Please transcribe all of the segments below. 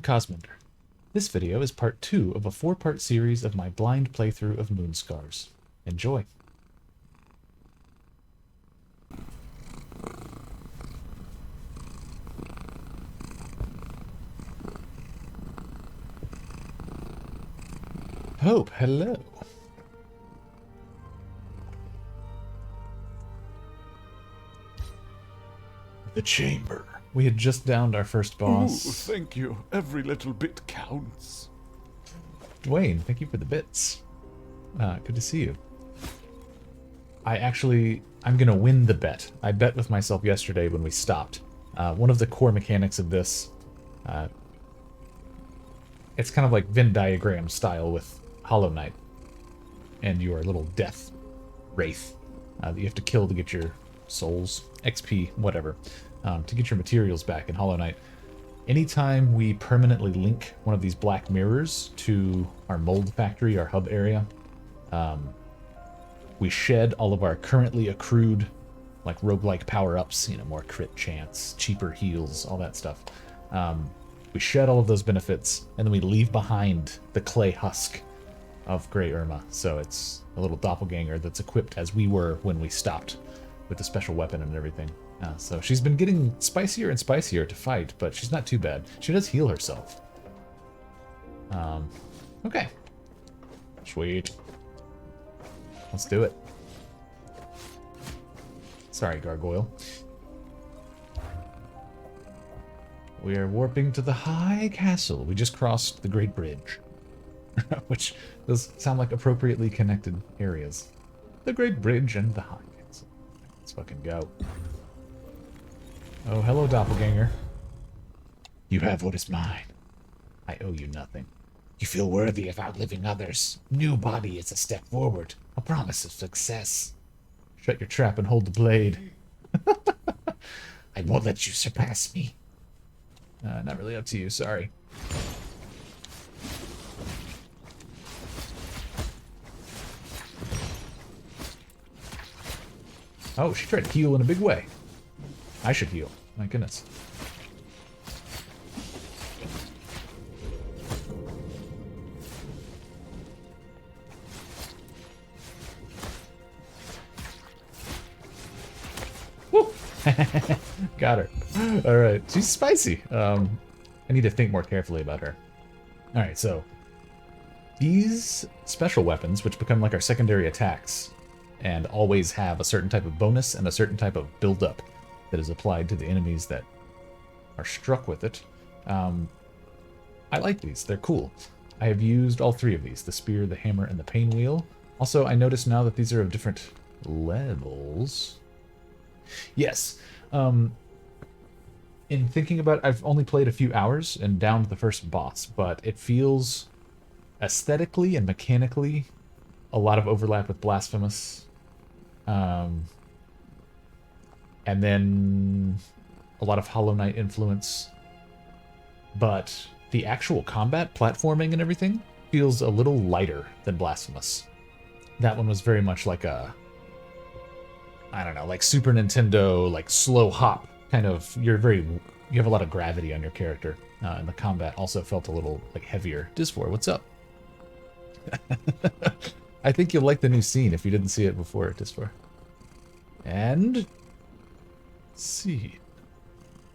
Kosmender. This video is part 2 of a 4-part series of my blind playthrough of Moonscars. Enjoy! Hope, hello! The chamber. We had just downed our first boss. Ooh, thank you. Every little bit counts. Dwayne, thank you for the bits. Good to see you. I'm gonna win the bet. I bet with myself yesterday when we stopped. One of the core mechanics of this, it's kind of like Venn diagram style with Hollow Knight and your little death wraith that you have to kill to get your souls, XP, whatever, to get your materials back in Hollow Knight. Anytime we permanently link one of these black mirrors to our mold factory, our hub area, we shed all of our currently accrued, like roguelike power-ups, more crit chance, cheaper heals, all that stuff. We shed all of those benefits, and then we leave behind the clay husk of Grey Irma. So it's a little doppelganger that's equipped as we were when we stopped with the special weapon and everything. So she's been getting spicier and spicier to fight, but she's not too bad. She does heal herself. Okay. Sweet. Let's do it. Sorry, Gargoyle. We are warping to the High Castle. We just crossed the Great Bridge. Which does sound like appropriately connected areas. The Great Bridge and the High Castle. Let's fucking go. Oh, hello, Doppelganger. You have what is mine. I owe you nothing. You feel worthy of outliving others. New body is a step forward. A promise of success. Shut your trap and hold the blade. I won't let you surpass me. Not really up to you, sorry. Oh, she tried to heal in a big way. I should heal. My goodness. Woo! Got her. Alright, she's spicy. I need to think more carefully about her. Alright, so these special weapons, which become like our secondary attacks, and always have a certain type of bonus and a certain type of build-up that is applied to the enemies that are struck with it. I like these. They're cool. I have used all three of these, the spear, the hammer, and the pain wheel. Also, I notice now that these are of different levels. Yes. In thinking about it, I've only played a few hours and downed the first boss, but it feels aesthetically and mechanically a lot of overlap with Blasphemous. And then a lot of Hollow Knight influence. But the actual combat, platforming, and everything feels a little lighter than Blasphemous. That one was very much like a, I don't know, like Super Nintendo, like slow hop kind of. You have a lot of gravity on your character, and the combat also felt a little like heavier. Disfor, what's up? I think you'll like the new scene if you didn't see it before, Disfor. And let's see.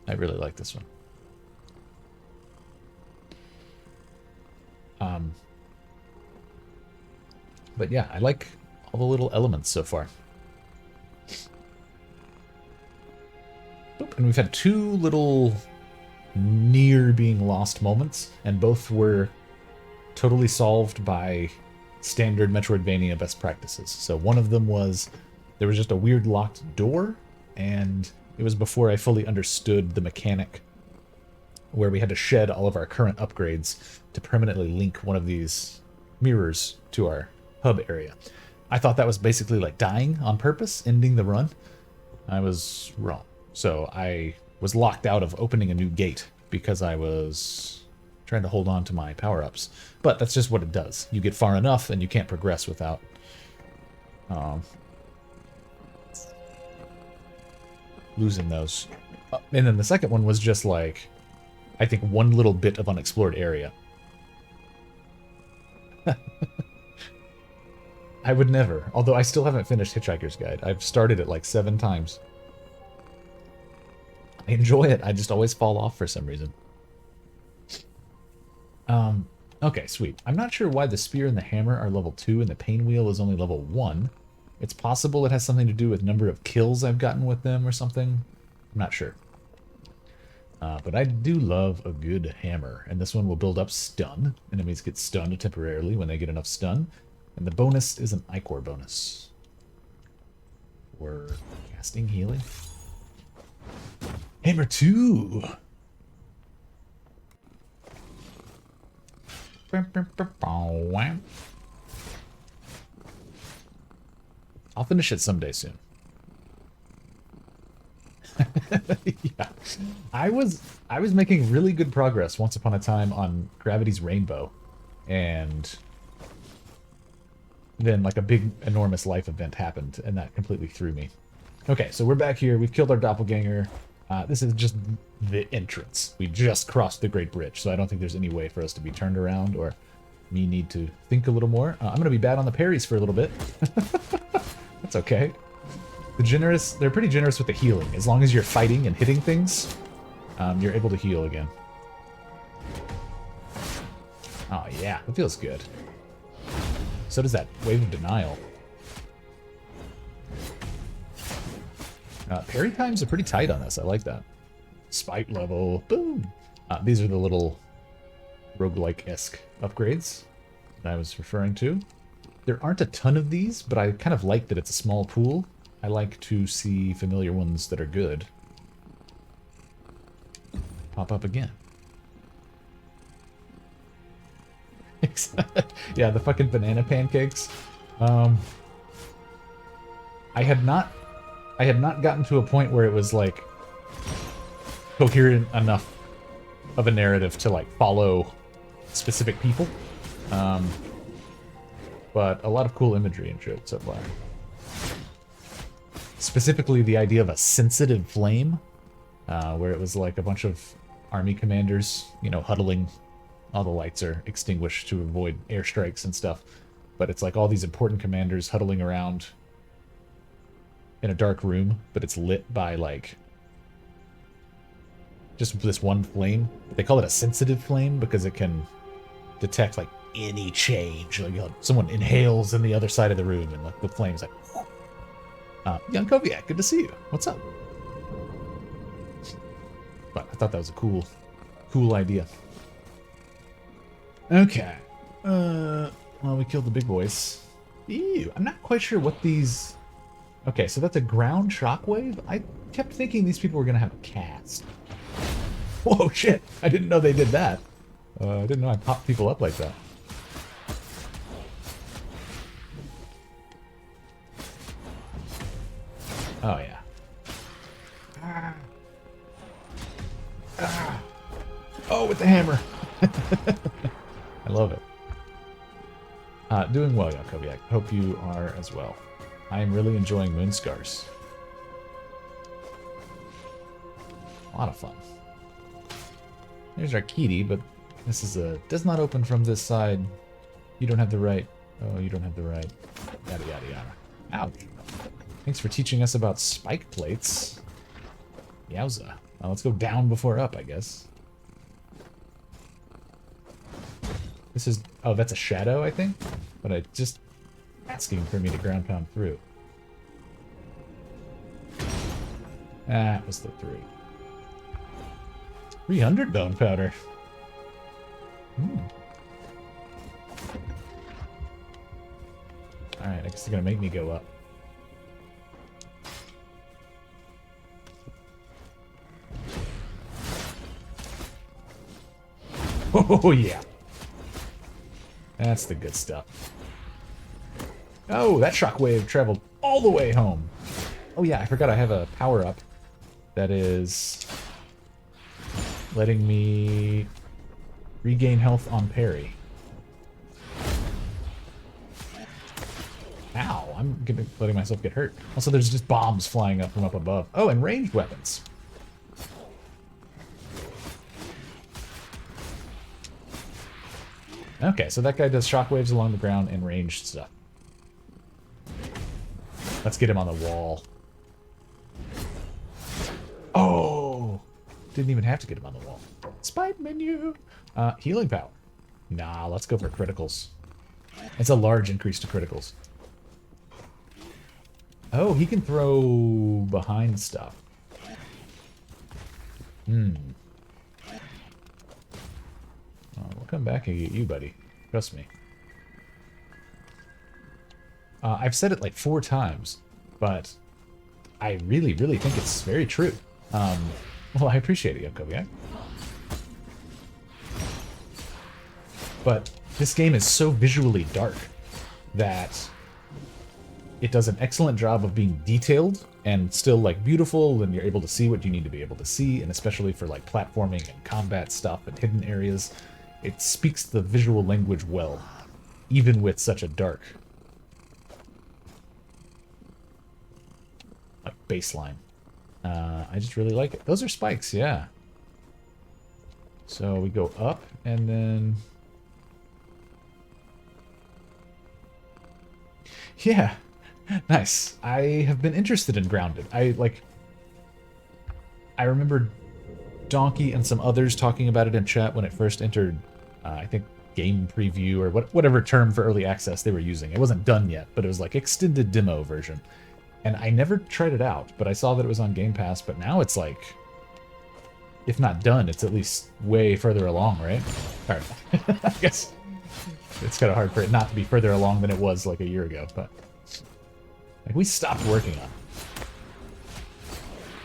I really like this one. But yeah, I like all the little elements so far. Boop, and we've had two little near being lost moments, and both were totally solved by standard Metroidvania best practices. So one of them was, there was just a weird locked door, and it was before I fully understood the mechanic where we had to shed all of our current upgrades to permanently link one of these mirrors to our hub area. I thought that was basically like dying on purpose, ending the run. I was wrong. So I was locked out of opening a new gate because I was trying to hold on to my power-ups. But that's just what it does. You get far enough and you can't progress without losing those. And then the second one was just like, I think, one little bit of unexplored area. I would never. Although I still haven't finished Hitchhiker's Guide. I've started it like 7 times. I enjoy it. I just always fall off for some reason. Okay, sweet. I'm not sure why the spear and the hammer are level 2 and the pain wheel is only level 1. It's possible it has something to do with number of kills I've gotten with them or something. I'm not sure. But I do love a good hammer. And this one will build up stun. Enemies get stunned temporarily when they get enough stun. And the bonus is an Ichor bonus. We're casting healing. Hammer 2! I'll finish it someday soon. Yeah. I was making really good progress once upon a time on Gravity's Rainbow. And then like a big enormous life event happened and that completely threw me. Okay, so we're back here. We've killed our doppelganger. This is just the entrance. We just crossed the Great Bridge, so I don't think there's any way for us to be turned around or me need to think a little more. I'm going to be bad on the parries for a little bit. That's okay. They're pretty generous with the healing. As long as you're fighting and hitting things, you're able to heal again. Oh yeah, it feels good. So does that Wave of Denial. Parry times are pretty tight on this. I like that. Spike level. Boom. These are the little roguelike-esque upgrades that I was referring to. There aren't a ton of these, but I kind of like that it's a small pool. I like to see familiar ones that are good pop up again. Yeah, the fucking banana pancakes. I had not gotten to a point where it was like coherent enough of a narrative to like follow specific people. But a lot of cool imagery and shit so far. Specifically the idea of a sensitive flame, where it was like a bunch of army commanders, you know, huddling. All the lights are extinguished to avoid airstrikes and stuff. But it's like all these important commanders huddling around in a dark room, but it's lit by like just this one flame. They call it a sensitive flame because it can detect like any change. Like, you know, someone inhales in the other side of the room and like the flame's like, young Koviak, good to see you. What's up? But I thought that was a cool idea. Okay. Well, we killed the big boys. Ew, I'm not quite sure what these... Okay, so that's a ground shockwave? I kept thinking these people were going to have a cast. Whoa, shit. I didn't know they did that. I didn't know I popped people up like that. Oh, yeah. Oh, with the hammer. I love it. Doing well, Yakoviak. Hope you are as well. I am really enjoying Moonscars. A lot of fun. There's our kitty, but this is does not open from this side. You don't have the right. Oh, you don't have the right. Yada yada yada. Ouch. Thanks for teaching us about spike plates. Yowza. Well, let's go down before up, I guess. This is... Oh, that's a shadow, I think? But I just... asking for me to ground pound through. That was the 3. 300 bone powder. Alright, I guess they're gonna make me go up. Oh, yeah. That's the good stuff. Oh, that shockwave traveled all the way home. Oh, yeah, I forgot I have a power-up that is letting me regain health on parry. Ow, I'm letting myself get hurt. Also, there's just bombs flying up from up above. Oh, and ranged weapons. Okay, so that guy does shockwaves along the ground and ranged stuff. Let's get him on the wall. Oh! Didn't even have to get him on the wall. Spite menu! Healing power. Nah, let's go for criticals. It's a large increase to criticals. Oh, he can throw behind stuff. We'll come back and get you, buddy. Trust me. I've said it like 4 times, but I really, really think it's very true. Well, I appreciate it, Yoko, yeah? But this game is so visually dark that it does an excellent job of being detailed and still like beautiful, and you're able to see what you need to be able to see, and especially for like platforming and combat stuff and hidden areas, it speaks the visual language well, even with such a dark like baseline. I just really like it. Those are spikes, yeah. So we go up and then yeah. Nice. I have been interested in Grounded. I remember Donkey and some others talking about it in chat when it first entered, I think, game preview or whatever term for early access they were using. It wasn't done yet, but it was like extended demo version. And I never tried it out, but I saw that it was on Game Pass, but now it's like, if not done, it's at least way further along, right? All right. I guess it's kind of hard for it not to be further along than it was like a year ago, but like we stopped working on it.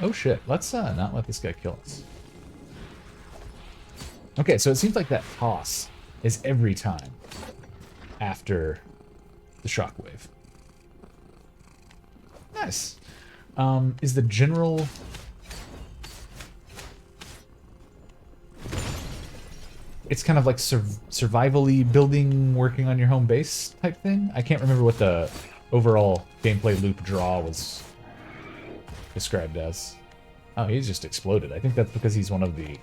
Oh shit, let's not let this guy kill us. Okay, so it seems like that toss is every time after the shockwave. Nice. Is the general... It's kind of like survival-y building, working on your home base type thing? I can't remember what the overall gameplay loop draw was described as. Oh, he's just exploded. I think that's because he's one of the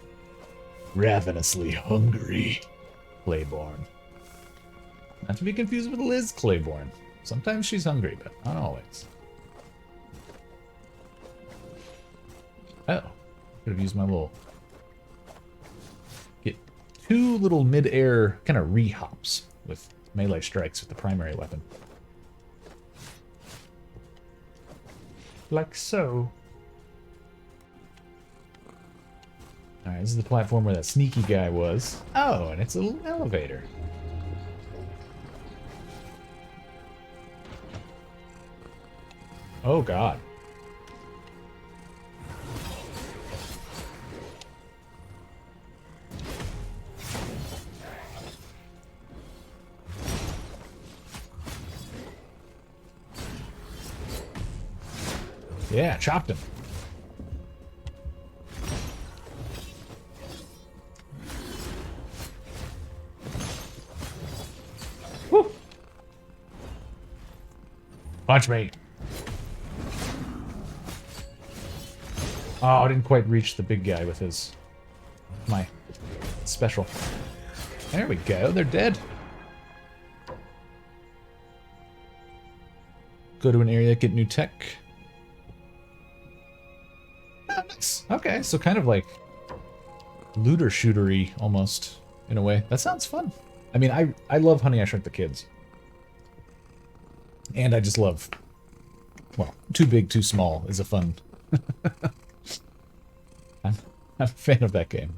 ravenously hungry Claiborne. Not to be confused with Liz Claiborne. Sometimes she's hungry, but not always. Oh, could have used my little... Get 2 little mid-air kind of re-hops with melee strikes with the primary weapon. Like so. Alright, this is the platform where that sneaky guy was. Oh, and it's a little elevator. Oh, God. Yeah, chopped him. Woo! Punch me. Oh, I didn't quite reach the big guy with my special. There we go, they're dead. Go to an area, get new tech. Oh, nice. Okay, so kind of like looter shootery almost in a way. That sounds fun. I mean, I love Honey, I Shrunk the Kids. And I just love, well, Too Big, Too Small is a fun... I'm a fan of that game.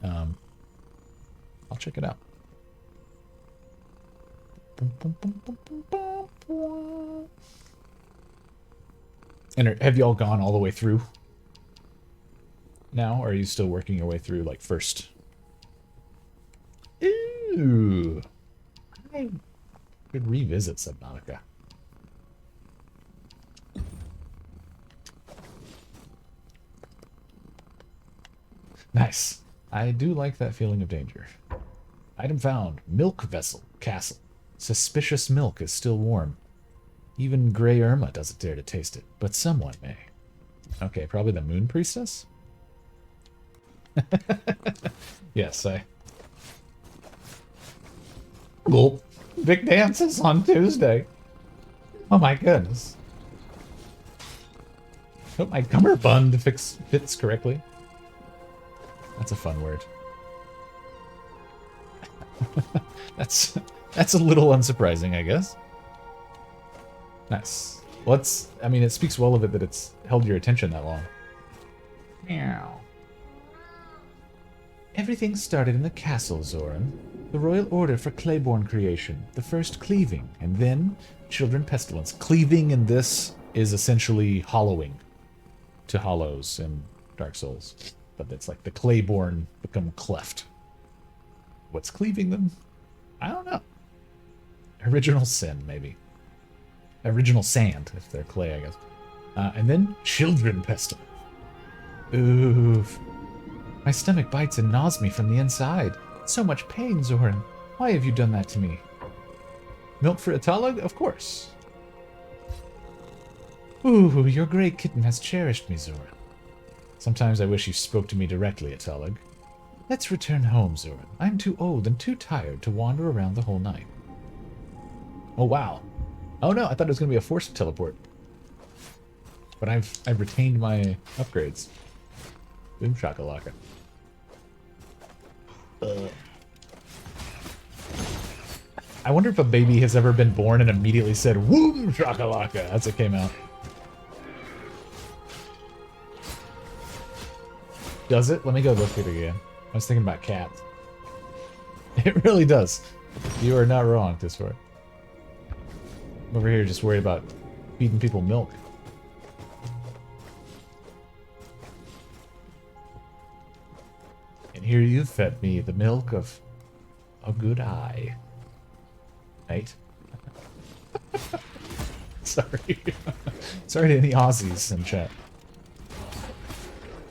I'll check it out. And have you all gone all the way through now, or are you still working your way through, like, first? Ooh. I could revisit Subnautica. Nice. I do like that feeling of danger. Item found. Milk vessel. Castle. Suspicious milk is still warm. Even Grey Irma doesn't dare to taste it, but someone may. Okay, probably the Moon Priestess? Yes, Well, big dances on Tuesday. Oh my goodness. Hope my cummerbund fits correctly. That's a fun word. that's a little unsurprising, I guess. Nice. Well, I mean, it speaks well of it that it's held your attention that long. Meow. Everything started in the castle, Zoran. The royal order for Claiborne creation, the first cleaving, and then children pestilence. Cleaving in this is essentially hollowing to hollows in Dark Souls. But it's like the Claiborne become cleft. What's cleaving them? I don't know. Original sin, maybe. Original sand, if they're clay, I guess. And then children pestilence. Oof. My stomach bites and gnaws me from the inside. So much pain, Zoran. Why have you done that to me? Milk for Atalag? Of course. Ooh, your gray kitten has cherished me, Zoran. Sometimes I wish you spoke to me directly, Atalag. Let's return home, Zoran. I'm too old and too tired to wander around the whole night. Oh, wow. Oh, no, I thought it was going to be a forced teleport. But I've retained my upgrades. Boom shakalaka. I wonder if a baby has ever been born and immediately said, "Boom shakalaka" as it came out. Does it? Let me go look at it again. I was thinking about cats. It really does. You are not wrong, Discord. I'm over here just worried about feeding people milk. And here you fed me the milk of a good eye. Mate. Sorry. Sorry to any Aussies in chat.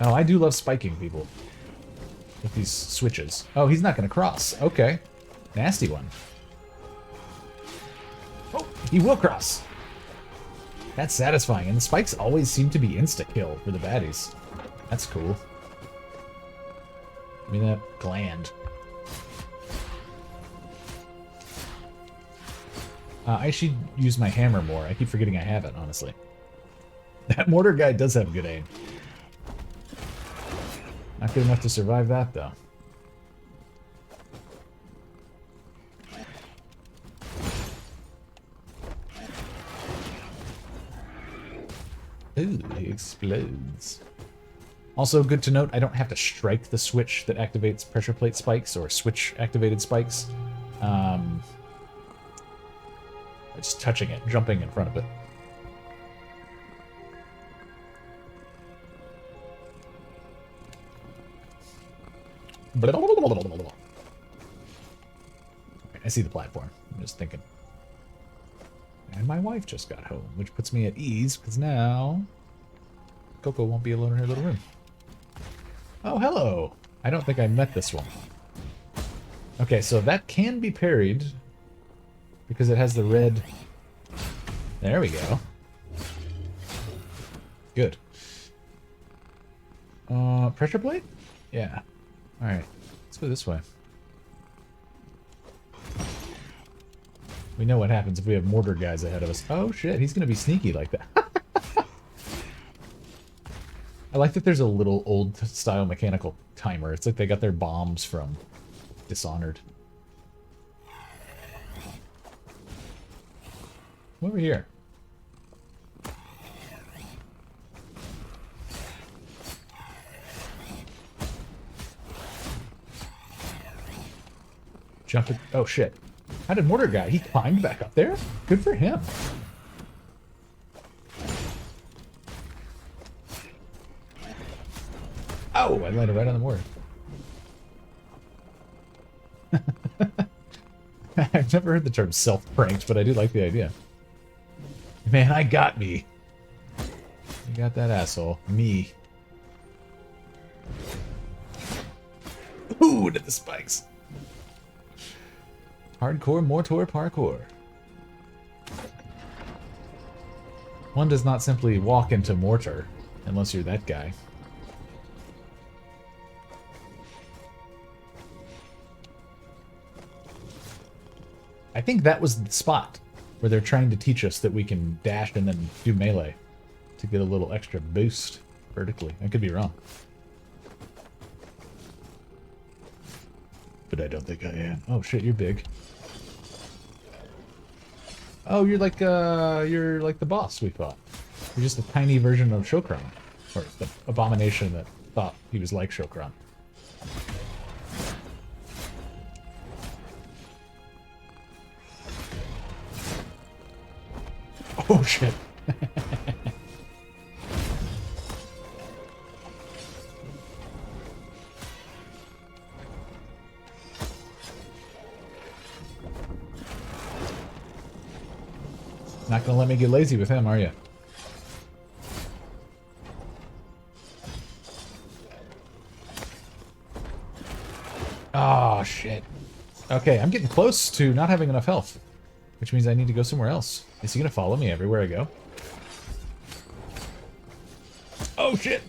Oh, I do love spiking people with these switches. Oh, he's not going to cross. Okay. Nasty one. Oh, he will cross. That's satisfying. And the spikes always seem to be insta-kill for the baddies. That's cool. Give me that gland. I should use my hammer more. I keep forgetting I have it, honestly. That mortar guy does have good aim. Not good enough to survive that, though. Ooh, he explodes. Also, good to note, I don't have to strike the switch that activates pressure plate spikes or switch activated spikes. Just touching it, jumping in front of it. I see the platform. I'm just thinking. And my wife just got home, which puts me at ease, because now Coco won't be alone in her little room. Oh, hello! I don't think I met this one. Okay, so that can be parried, because it has the red... There we go. Good. Pressure plate? Yeah. Alright, let's go this way. We know what happens if we have mortar guys ahead of us. Oh shit, he's gonna be sneaky like that. I like that there's a little old-style mechanical timer. It's like they got their bombs from Dishonored. Over here. Jump it. Oh shit. How did Mortar guy? He climbed back up there? Good for him. Oh, I landed right on the mortar. I've never heard the term self-pranked, but I do like the idea. Man, I got me. You got that asshole. Me. Ooh, to the spikes. Hardcore mortar parkour. One does not simply walk into mortar, unless you're that guy. I think that was the spot where they're trying to teach us that we can dash and then do melee to get a little extra boost vertically. I could be wrong. But I don't think I am. Oh shit, you're big. Oh, you're like the boss we fought. You're just a tiny version of Shokran. Or the abomination that thought he was like Shokran. Oh shit. Not gonna let me get lazy with him, are you? Oh, shit. Okay, I'm getting close to not having enough health, which means I need to go somewhere else. Is he gonna follow me everywhere I go? Oh, shit!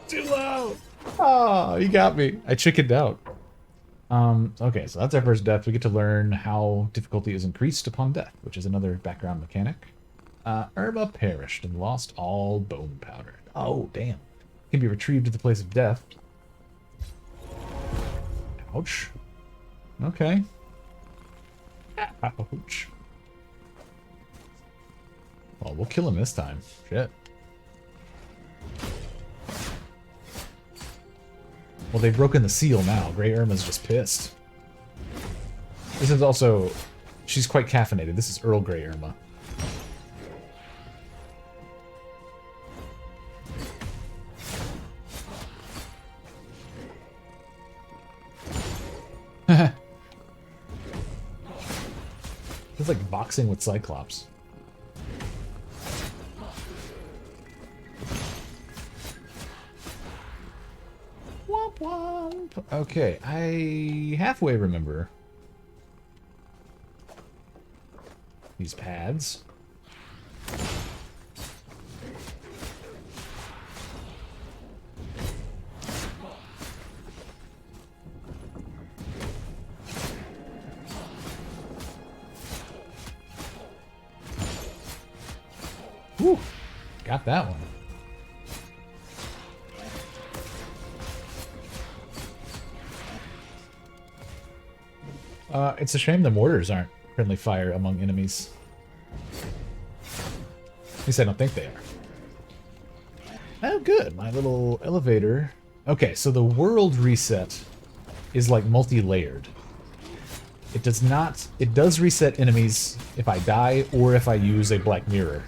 Too loud! Oh, he got me. I chickened out. Okay, so that's our first death. We get to learn how difficulty is increased upon death, which is another background mechanic. Irma perished and lost all bone powder. Oh, damn. Can be retrieved to the place of death. Ouch. Okay. Ouch. Well, we'll kill him this time. Shit. Well, they've broken the seal now. Grey Irma's just pissed. This is also... She's quite caffeinated. This is Earl Grey Irma. It's like boxing with Cyclops. Womp womp. Okay, I halfway remember these pads. Whew, got that one. It's a shame the mortars aren't friendly fire among enemies. At least I don't think they are. Oh, good. My little elevator. Okay, so the world reset is like multi-layered. It does not... It does reset enemies if I die or if I use a black mirror.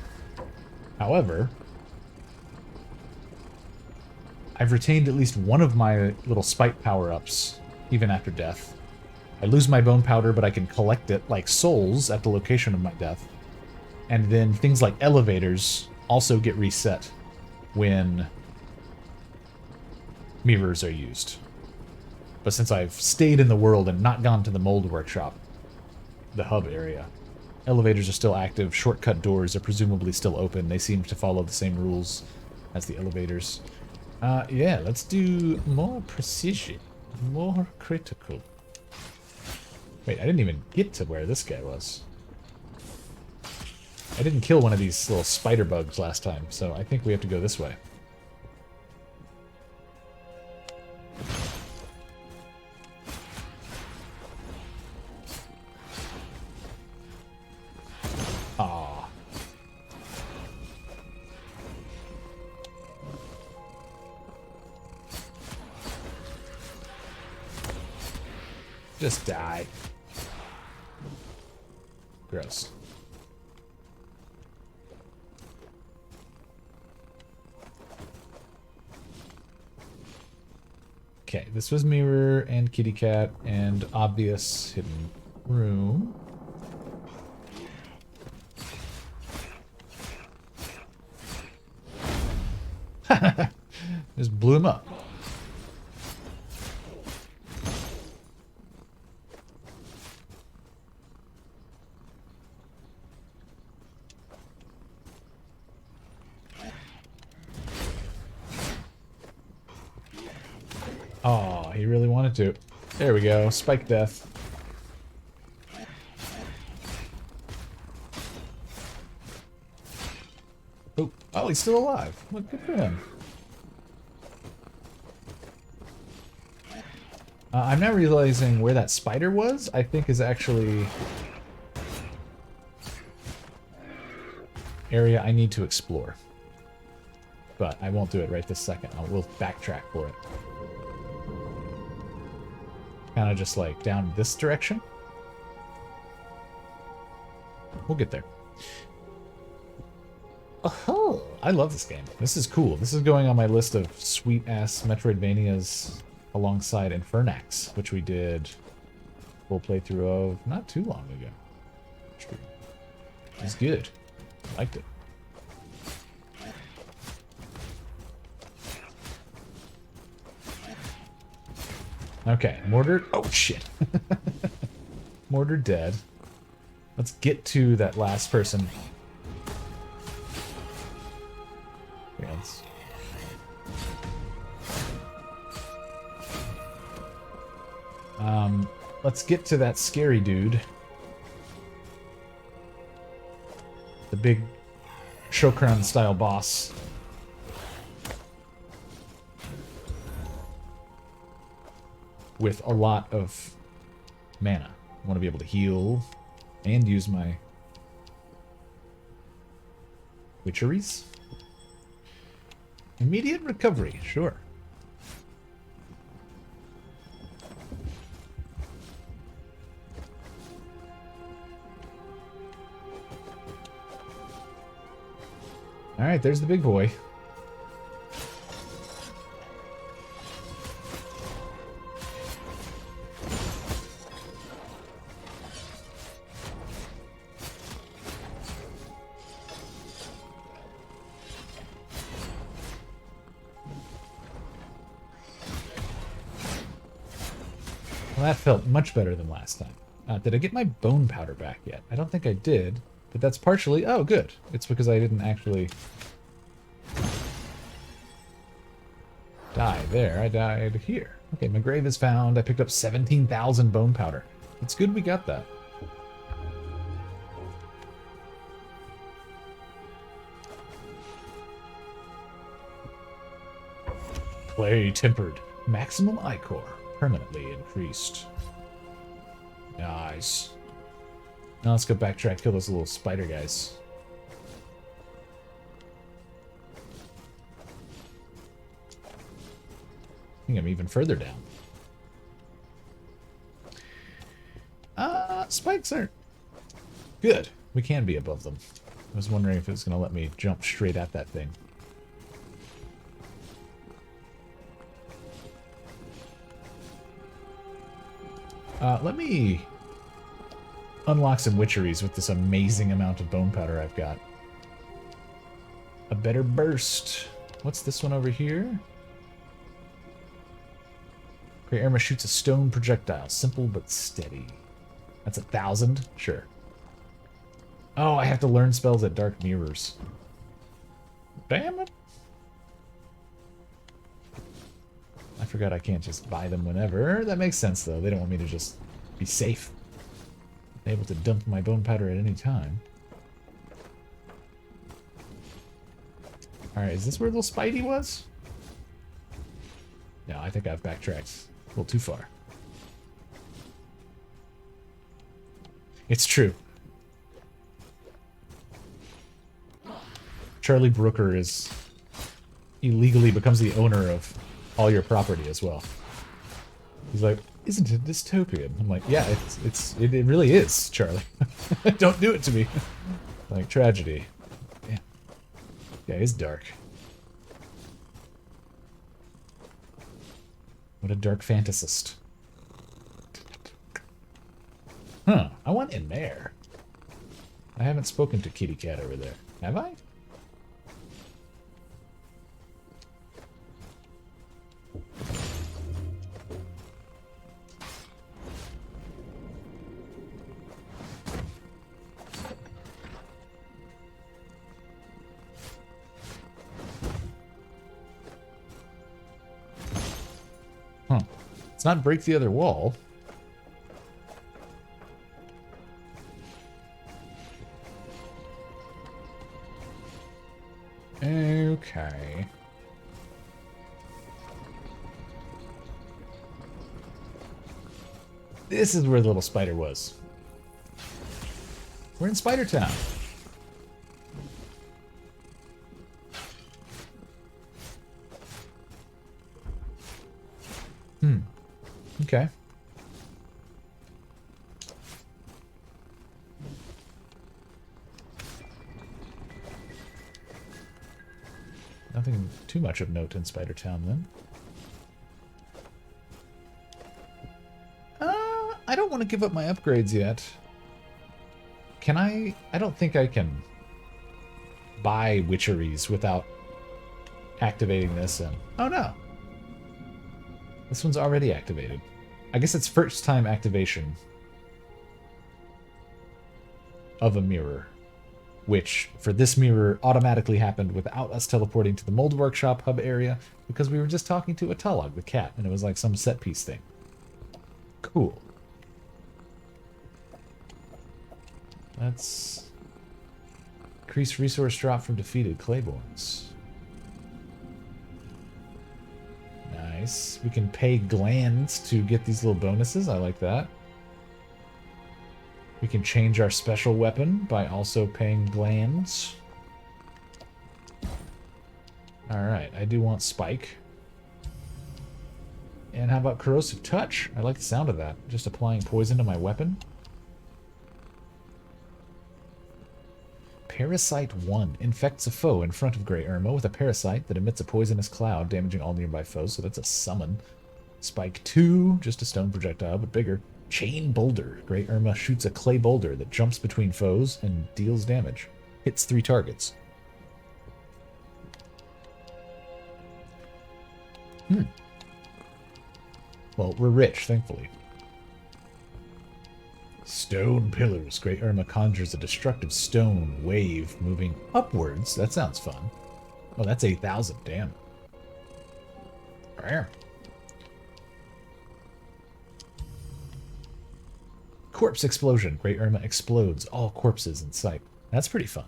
However, I've retained at least one of my little spite power-ups, even after death. I lose my bone powder, but I can collect it like souls at the location of my death. And then things like elevators also get reset when mirrors are used. But since I've stayed in the world and not gone to the mold workshop, the hub area, elevators are still active, shortcut doors are presumably still open. They seem to follow the same rules as the elevators. Yeah, let's do more precision, more critical. Wait, I didn't even get to where this guy was. I didn't kill one of these little spider bugs last time, so I think we have to go this way. Ah. Just die. Gross. Okay, this was mirror and kitty cat and obvious hidden room. Just blew him up. Oh, he really wanted to. There we go. Spike death. Oh, he's still alive. Look, good for him. I'm now realizing where that spider was, I think is actually area I need to explore. But I won't do it right this second. We'll backtrack for it. Kind of just like down this direction. We'll get there. Oh, I love this game. This is cool. This is going on my list of sweet-ass Metroidvanias alongside Infernax, which we did full playthrough of not too long ago. It's good. Liked it. Okay, Mortar. Oh, shit. Mortar dead. Let's get to that last person. Yes. Let's get to that scary dude. The big Shokran-style boss. With a lot of mana. I want to be able to heal and use my witcheries. Immediate recovery, sure. Alright, there's the big boy. Well, that felt much better than last time. Did I get my bone powder back yet? I don't think I did, but that's partially... Oh, good. It's because I didn't actually die there. I died here. Okay, my grave is found. I picked up 17,000 bone powder. It's good we got that. Clay tempered. Maximum ichor. Permanently increased. Nice. Now let's go backtrack, kill those little spider guys. I think I'm even further down. Spikes aren't good. We can be above them. I was wondering if it was going to let me jump straight at that thing. Let me unlock some witcheries with this amazing amount of bone powder I've got. A better burst. What's this one over here? Great Armor shoots a stone projectile. Simple but steady. That's 1,000? Sure. Oh, I have to learn spells at Dark Mirrors. Damn it. I forgot I can't just buy them whenever. That makes sense, though. They don't want me to just be safe. I'm able to dump my bone powder at any time. Alright, is this where little Spidey was? No, I think I've backtracked a little too far. It's true. Charlie Brooker is illegally becomes the owner of all your property as well. He's like, isn't it dystopian? I'm like, yeah, it really is, Charlie. Don't do it to me. Like, tragedy. Damn. Yeah, it's dark. What a dark fantasist. Huh, I want in there. I haven't spoken to Kitty Cat over there. Have I? Huh. It's not break the other wall. Okay. This is where the little spider was. We're in Spider Town. Okay. Nothing too much of note in Spider Town, then. I don't want to give up my upgrades yet. Can I? I don't think I can buy witcheries without activating this. And oh no, this one's already activated. I guess it's first time activation of a mirror, which for this mirror automatically happened without us teleporting to the mold workshop hub area because we were just talking to a Tulog, the cat, and it was like some set piece thing. Cool. Let's increase resource drop from defeated Clayborns. Nice. We can pay glands to get these little bonuses. I like that. We can change our special weapon by also paying glands. Alright, I do want Spike. And how about Corrosive Touch? I like the sound of that. Just applying poison to my weapon. Parasite 1 infects a foe in front of Grey Irma with a parasite that emits a poisonous cloud, damaging all nearby foes, so that's a summon. Spike 2, just a stone projectile, but bigger. Chain Boulder. Grey Irma shoots a clay boulder that jumps between foes and deals damage. Hits 3 targets. Well, we're rich, thankfully. Stone Pillars. Grey Irma conjures a destructive stone wave moving upwards. That sounds fun. Oh, that's 8,000. Damn. Rare. Corpse Explosion. Grey Irma explodes all corpses in sight. That's pretty fun.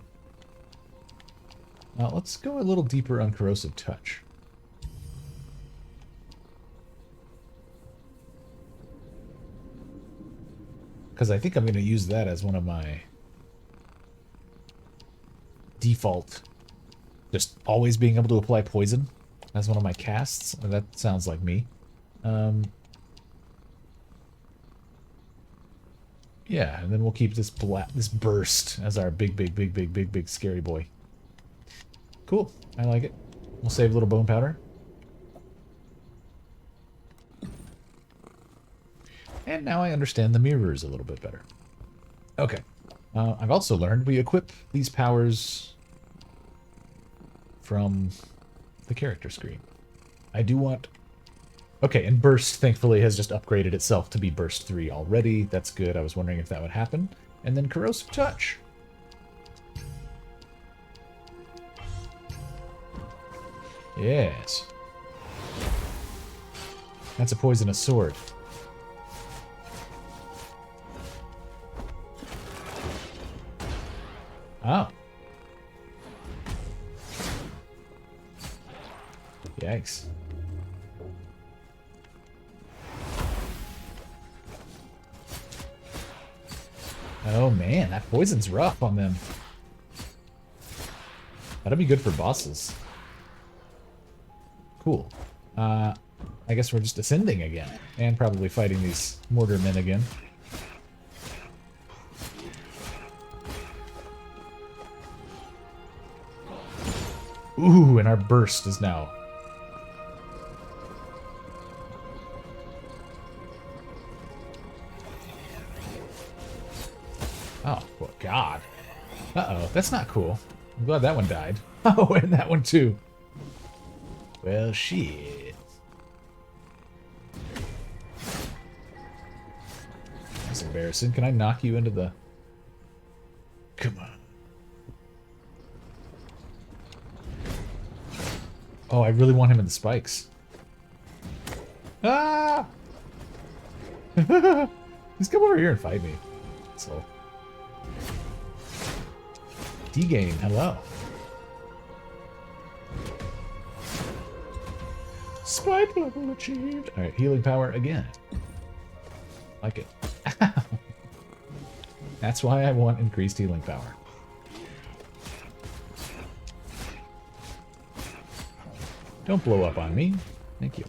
Now, let's go a little deeper on Corrosive Touch. Because I think I'm going to use that as one of my default, just always being able to apply poison as one of my casts. That sounds like me. Yeah, and then we'll keep this this burst as our big scary boy. Cool, I like it. We'll save a little bone powder. And now I understand the mirrors a little bit better. Okay. I've also learned we equip these powers from the character screen. I do want... Okay, and Burst, thankfully, has just upgraded itself to be Burst 3 already. That's good. I was wondering if that would happen. And then Corrosive Touch. Yes. That's a poisonous sword. Oh. Yikes. Oh man, that poison's rough on them. That'll be good for bosses. Cool. I guess we're just ascending again. And probably fighting these mortar men again. Ooh, and our burst is now. Oh, well, God. Uh-oh, that's not cool. I'm glad that one died. Oh, and that one too. Well, shit. That's embarrassing. Can I knock you into the... Come on. Oh, I really want him in the spikes. Ah! Just come over here and fight me. So. D-Gain, hello. Spike level achieved. Alright, healing power again. Like it. That's why I want increased healing power. Don't blow up on me. Thank you.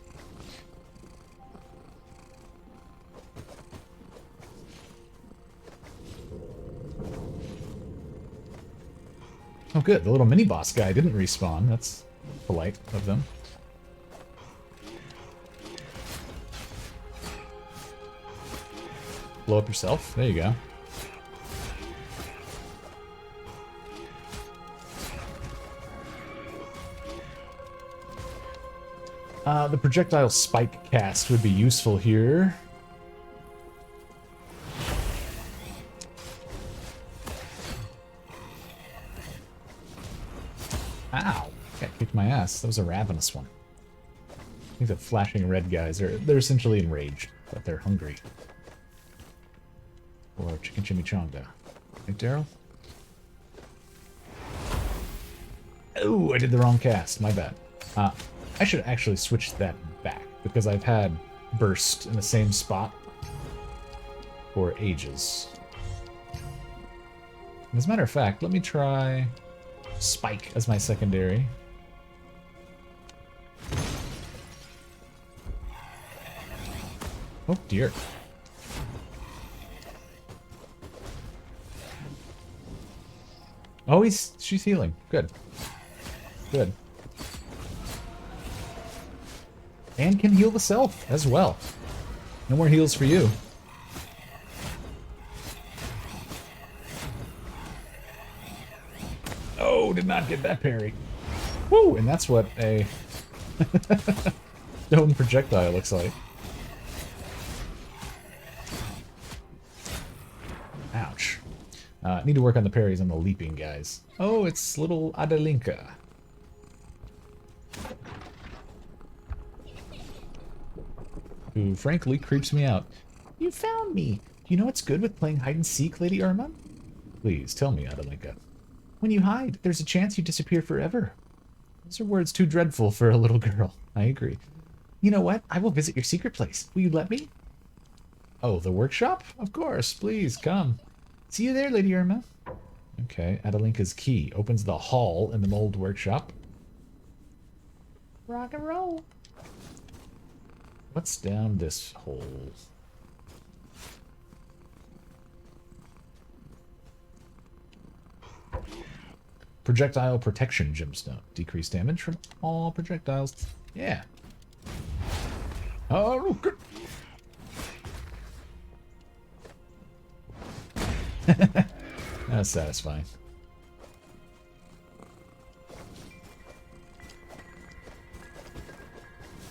Oh good, the little mini-boss guy didn't respawn. That's polite of them. Blow up yourself. There you go. The projectile spike cast would be useful here. Ow! Got kicked my ass. That was a ravenous one. I think the flashing red guys they're essentially enraged, but they're hungry. Or chicken chimichanga. Right, Daryl? Oh, I did the wrong cast. My bad. I should actually switch that back, because I've had burst in the same spot for ages. And as a matter of fact, let me try Spike as my secondary. Oh dear. Oh, she's healing. Good. Good. And can heal the self as well. No more heals for you. Oh, did not get that parry. Woo! And that's what a stone projectile looks like. Ouch. Need to work on the parries on the leaping guys. Oh, it's little Adelinka. Who frankly creeps me out. You found me. Do you know what's good with playing hide and seek, Lady Irma? Please tell me, Adelinka. When you hide, there's a chance you disappear forever. Those are words too dreadful for a little girl. I agree. You know what? I will visit your secret place. Will you let me? Oh, the workshop? Of course. Please, come. See you there, Lady Irma. Okay, Adelinka's key opens the hall in the mold workshop. Rock and roll. What's down this hole? Projectile protection gemstone. Decreased damage from all projectiles. Yeah. Oh, good. That's satisfying.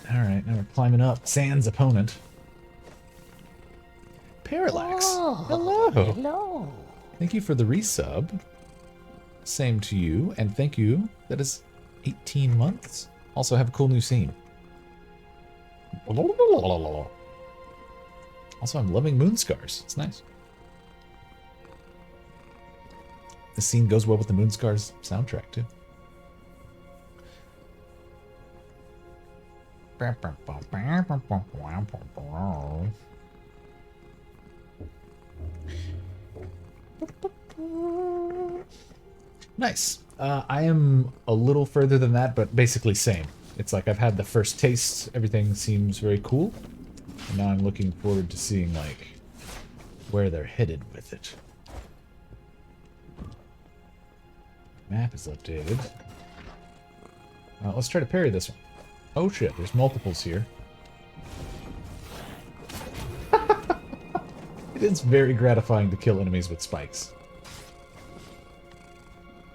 Alright, now we're climbing up. Sans opponent. Parallax. Oh, hello. Hello. Thank you for the resub. Same to you, and thank you. That is 18 months. Also have a cool new scene. Also, I'm loving Moonscars. It's nice. The scene goes well with the Moonscars soundtrack, too. Nice. I am a little further than that, but basically same. It's like I've had the first taste. Everything seems very cool. And now I'm looking forward to seeing, like, where they're headed with it. Map is updated. Let's try to parry this one. Oh shit, there's multiples here. It is very gratifying to kill enemies with spikes.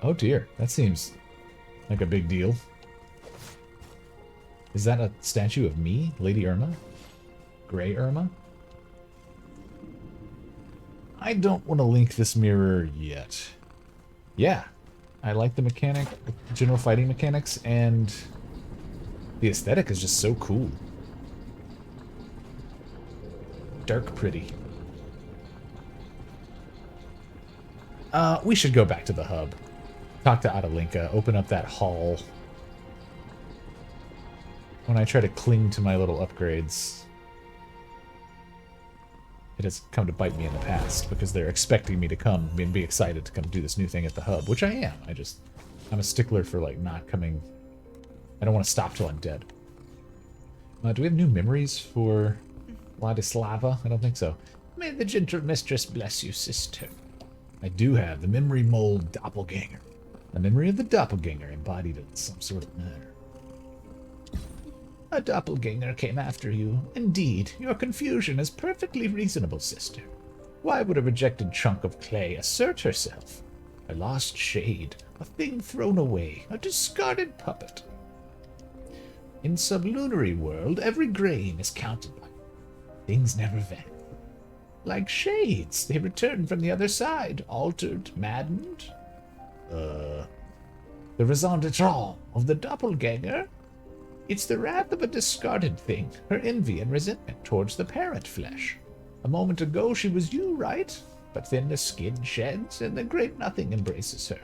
Oh dear, that seems like a big deal. Is that a statue of me, Lady Irma? Grey Irma? I don't want to link this mirror yet. Yeah, I like the mechanic, the general fighting mechanics, and the aesthetic is just so cool. dark pretty. We should go back to the hub. Talk to Adelinka, open up that hall. When I try to cling to my little upgrades, it has come to bite me in the past because they're expecting me to come and be excited to come do this new thing at the hub, which I am. I'm a stickler for, like, not coming. I don't want to stop till I'm dead. Do we have new memories for Vladislava? I don't think so. May the gentle mistress bless you, sister. I do have the memory mold doppelganger. The memory of the doppelganger embodied in some sort of matter. A doppelganger came after you. Indeed, your confusion is perfectly reasonable, sister. Why would a rejected chunk of clay assert herself? A lost shade, a thing thrown away, a discarded puppet. In sublunary world, every grain is counted by. Things never vanish. Like shades, they return from the other side, altered, maddened. The raison d'etre of the doppelganger? It's the wrath of a discarded thing, her envy and resentment towards the parent flesh. A moment ago she was you, right? But then the skin sheds and the great nothing embraces her.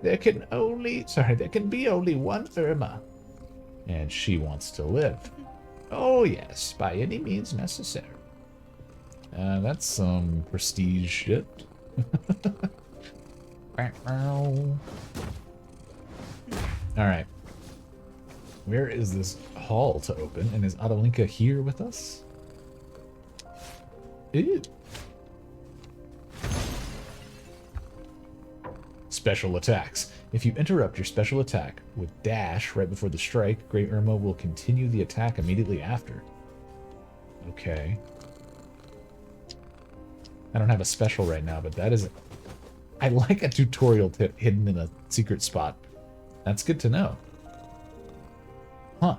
There can be only one Irma. And she wants to live. Oh yes, by any means necessary. That's some prestige shit. Alright. Where is this hall to open? And is Adelinka here with us? Ew. Special attacks. If you interrupt your special attack with dash right before the strike, Great Irma will continue the attack immediately after. Okay. I don't have a special right now, but that is... I like a tutorial tip hidden in a secret spot. That's good to know. Huh.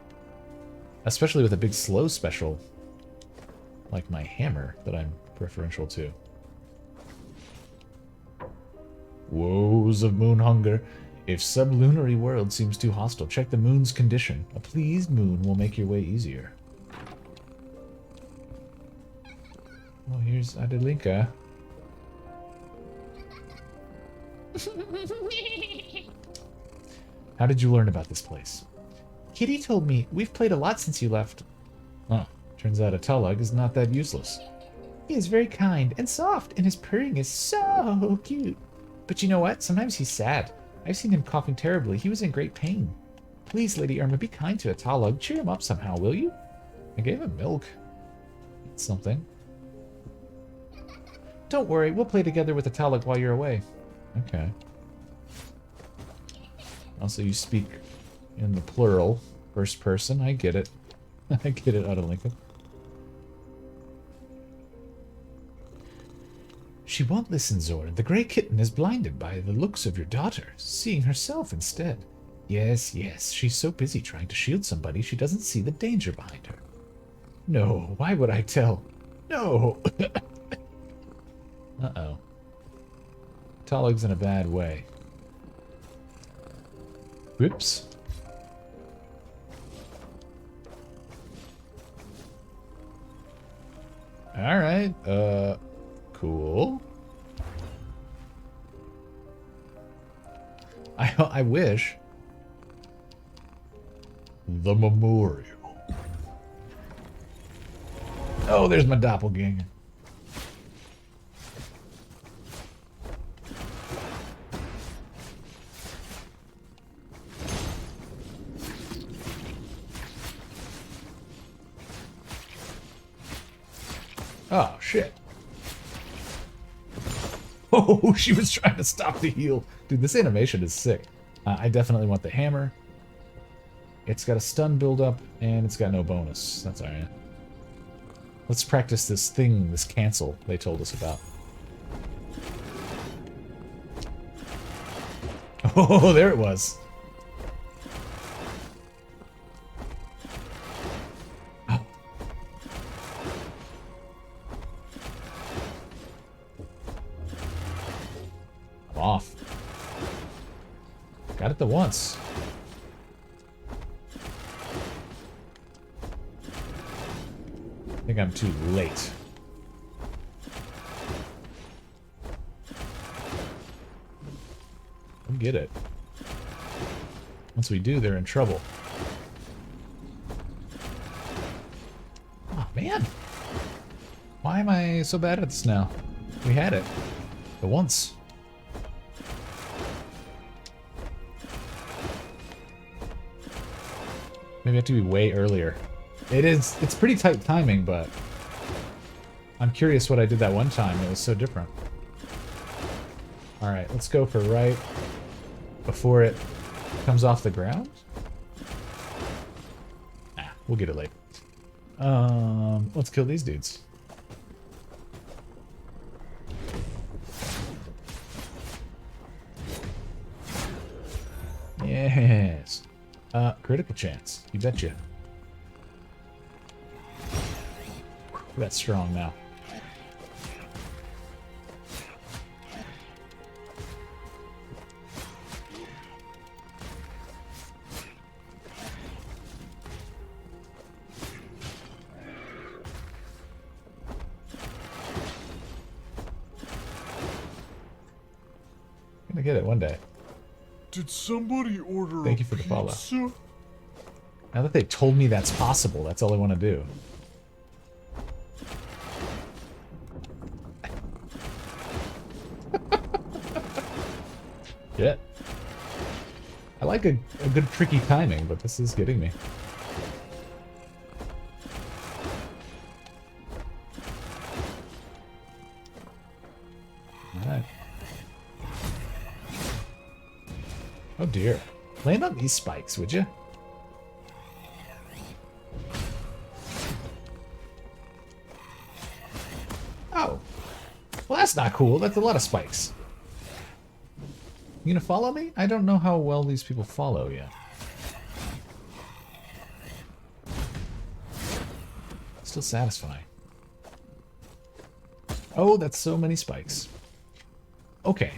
Especially with a big slow special like my hammer that I'm preferential to. Woes of moon hunger. If sublunary world seems too hostile, check the moon's condition. A pleased moon will make your way easier. Well, here's Adelinka. How did you learn about this place? Kitty told me. We've played a lot since you left. Oh, turns out a Talug is not that useless. He is very kind and soft, and his purring is so cute. But you know what? Sometimes he's sad. I've seen him coughing terribly. He was in great pain. Please, Lady Irma, be kind to a Talug. Cheer him up somehow, will you? I gave him milk. That's something. Don't worry, we'll play together with the Talug while you're away. Okay. Also, you speak in the plural, first person. I get it. I get it, Adelinka. She won't listen, Zoran. The grey kitten is blinded by the looks of your daughter, seeing herself instead. Yes, yes, she's so busy trying to shield somebody she doesn't see the danger behind her. No, why would I tell? No! Uh-oh. Talug's in a bad way. Whoops. Alright, cool. I wish. The memorial. Oh, there's my doppelganger. Oh, shit. Oh, she was trying to stop the heal. Dude, this animation is sick. I definitely want the hammer. It's got a stun buildup, and it's got no bonus. That's alright. Let's practice this thing, this cancel they told us about. Oh, there it was. Oh. I'm off. Got it the once. think I'm too late. We'll get it. Once we do, they're in trouble. Oh, man. Why am I so bad at this now? We had it. But once. Maybe I have to be way earlier. It's pretty tight timing, but I'm curious what I did that one time. It was so different. Alright, let's go for right before it comes off the ground. Ah, we'll get it later. Let's kill these dudes. Yes. Critical chance. You betcha. That's strong now. Gonna get it one day. Did somebody order Thank a you for the follow. pizza? Now that they told me that's possible, that's all I want to do. Yeah. I like a good tricky timing, but this is getting me. Alright. Oh dear. Land on these spikes, would you? Oh. Well, that's not cool. That's a lot of spikes. You gonna follow me? I don't know how well these people follow yet. Still satisfying. Oh, that's so many spikes. Okay.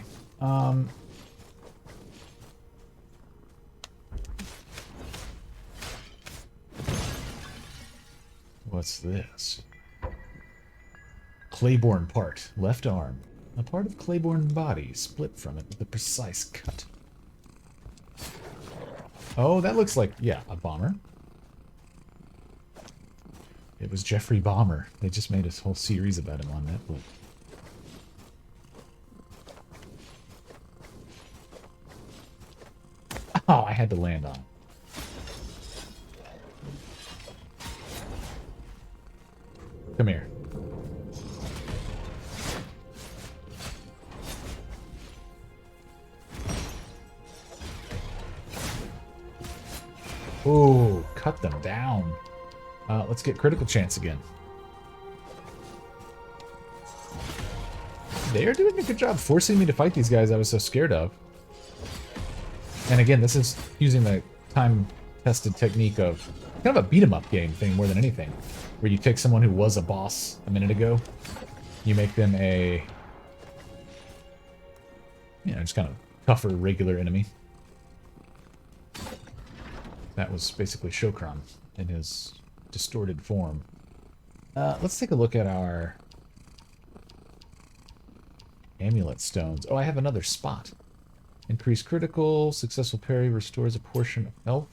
What's this? Claiborne part. Left arm. A part of Claiborne's body split from it with a precise cut. Oh, that looks like, yeah, a bomber. It was Jeffrey Bomber. They just made a whole series about him on Netflix. Oh, I had to land on it. Come here. Ooh, cut them down. Let's get critical chance again. They are doing a good job forcing me to fight these guys I was so scared of. And again, this is using the time-tested technique of kind of a beat-em-up game thing more than anything. Where you take someone who was a boss a minute ago, you make them a, you know, just kind of tougher, regular enemy. That was basically Shokran in his distorted form. Let's take a look at our amulet stones. Oh, I have another spot. Increase critical, successful parry restores a portion of health.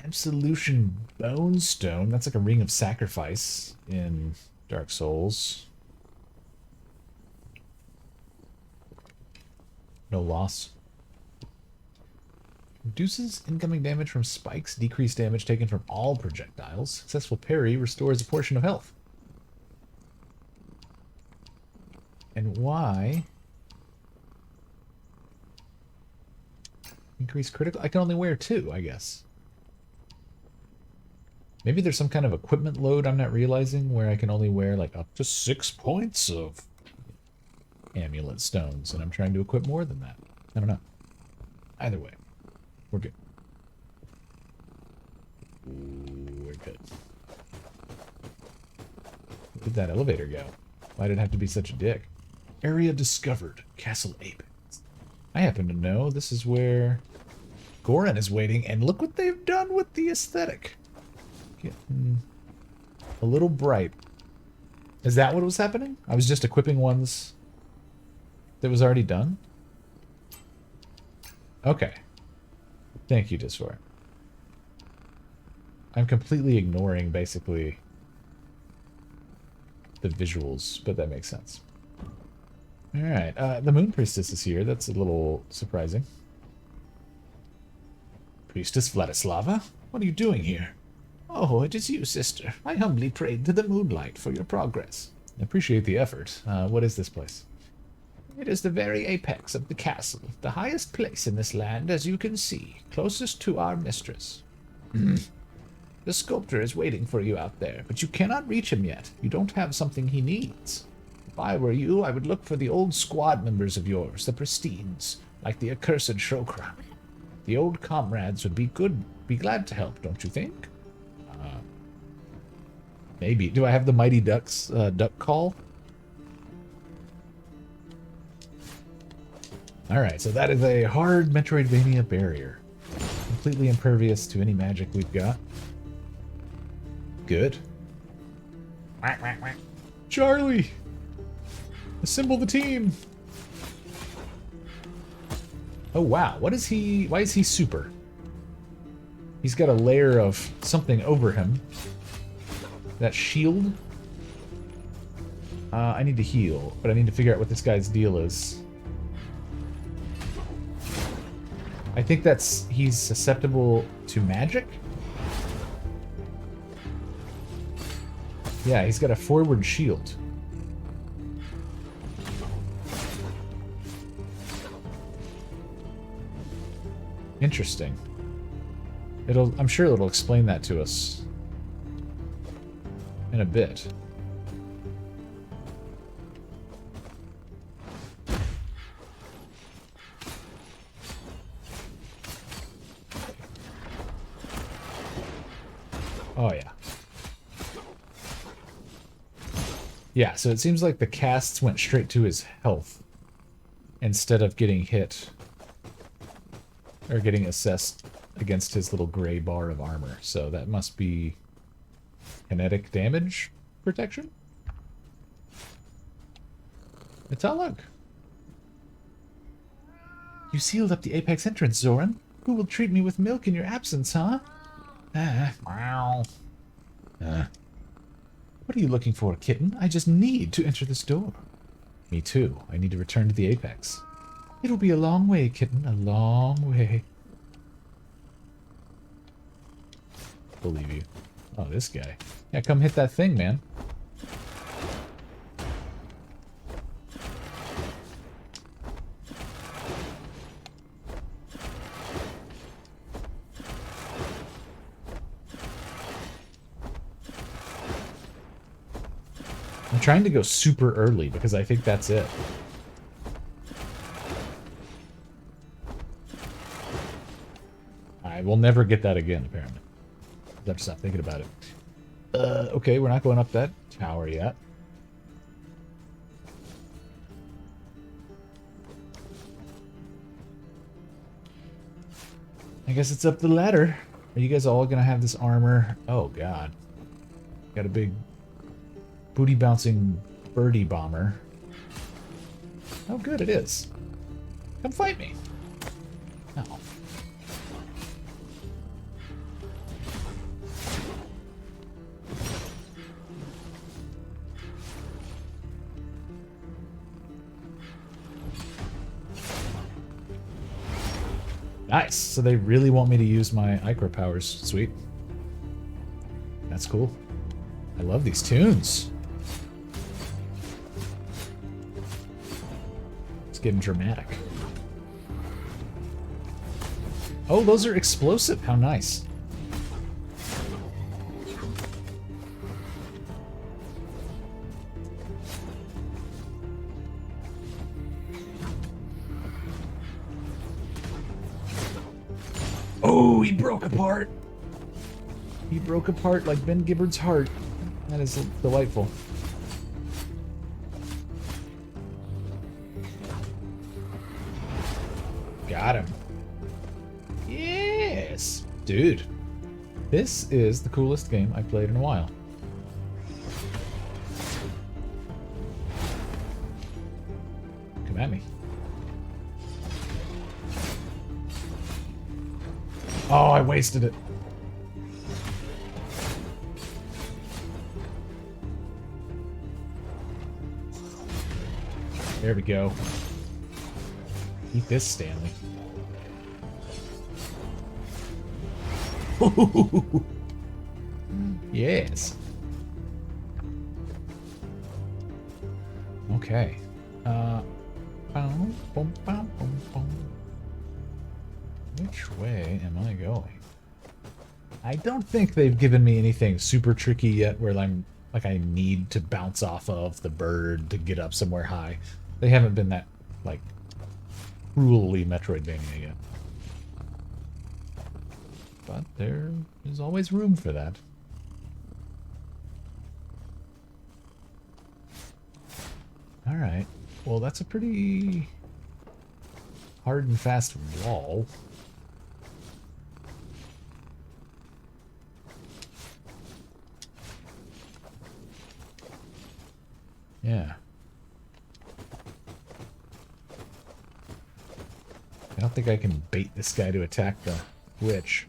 Absolution Bone Stone. That's like a ring of sacrifice in Dark Souls. No loss. Reduces incoming damage from spikes. Decreased damage taken from all projectiles. Successful parry restores a portion of health. And why? Increase critical. I can only wear 2, I guess. Maybe there's some kind of equipment load I'm not realizing where I can only wear like up to 6 points of amulet stones, and I'm trying to equip more than that. I don't know. Either way, we're good. Ooh, we're good. Where did that elevator go? Why did it have to be such a dick? Area discovered. Castle Apex. I happen to know this is where Goran is waiting, and look what they've done with the aesthetic. Getting a little bright. Is that what was happening? I was just equipping ones that was already done? Okay. Thank you, Discord. I'm completely ignoring, basically, the visuals, but that makes sense. Alright, the Moon Priestess is here. That's a little surprising. Priestess Vladislava? What are you doing here? Oh, it is you, sister. I humbly prayed to the moonlight for your progress. I appreciate the effort. What is this place? It is the very apex of the castle, the highest place in this land, as you can see, closest to our mistress. The sculptor is waiting for you out there, but you cannot reach him yet. You don't have something he needs. If I were you, I would look for the old squad members of yours, the Pristines, like the accursed Shokra. The old comrades would be glad to help, don't you think? Maybe. Do I have the Mighty Ducks duck call? Alright, so that is a hard Metroidvania barrier. Completely impervious to any magic we've got. Good. Charlie! Assemble the team! Oh wow, what is he... Why is he super? He's got a layer of something over him. That shield? I need to heal, but I need to figure out what this guy's deal is. I think that's... he's susceptible to magic? Yeah, he's got a forward shield. Interesting. I'm sure it'll explain that to us in a bit. Oh, yeah. Yeah, so it seems like the casts went straight to his health instead of getting hit or getting assessed against his little gray bar of armor. So that must be kinetic damage protection? It's all luck. You sealed up the Apex entrance, Zoran. Who will treat me with milk in your absence, huh? Wow. What are you looking for, kitten? I just need to enter this door. Me too. I need to return to the Apex. It'll be a long way, kitten. A long way. Believe you. Oh, this guy. Yeah, come hit that thing, man. I'm trying to go super early because I think that's it. I will never get that again, apparently. I'm just not thinking about it. Okay, we're not going up that tower yet. I guess it's up the ladder. Are you guys all gonna have this armor? Oh, God. Got a big booty-bouncing birdie bomber. Oh, good, it is. Come fight me. No. Nice. So they really want me to use my Ichor powers. Sweet. That's cool. I love these tunes. It's getting dramatic. Oh, those are explosive. How nice. Oh, he broke apart. He broke apart like Ben Gibbard's heart. That is delightful. Got him. Yeah. Dude, this is the coolest game I've played in a while. Come at me. Oh, I wasted it. There we go. Eat this, Stanley. Yes. Okay. Which way am I going? I don't think they've given me anything super tricky yet where I'm like I need to bounce off of the bird to get up somewhere high. They haven't been that like cruelly Metroidvania yet. But there is always room for that. Alright. Well, that's a pretty hard and fast wall. Yeah. I don't think I can bait this guy to attack the witch.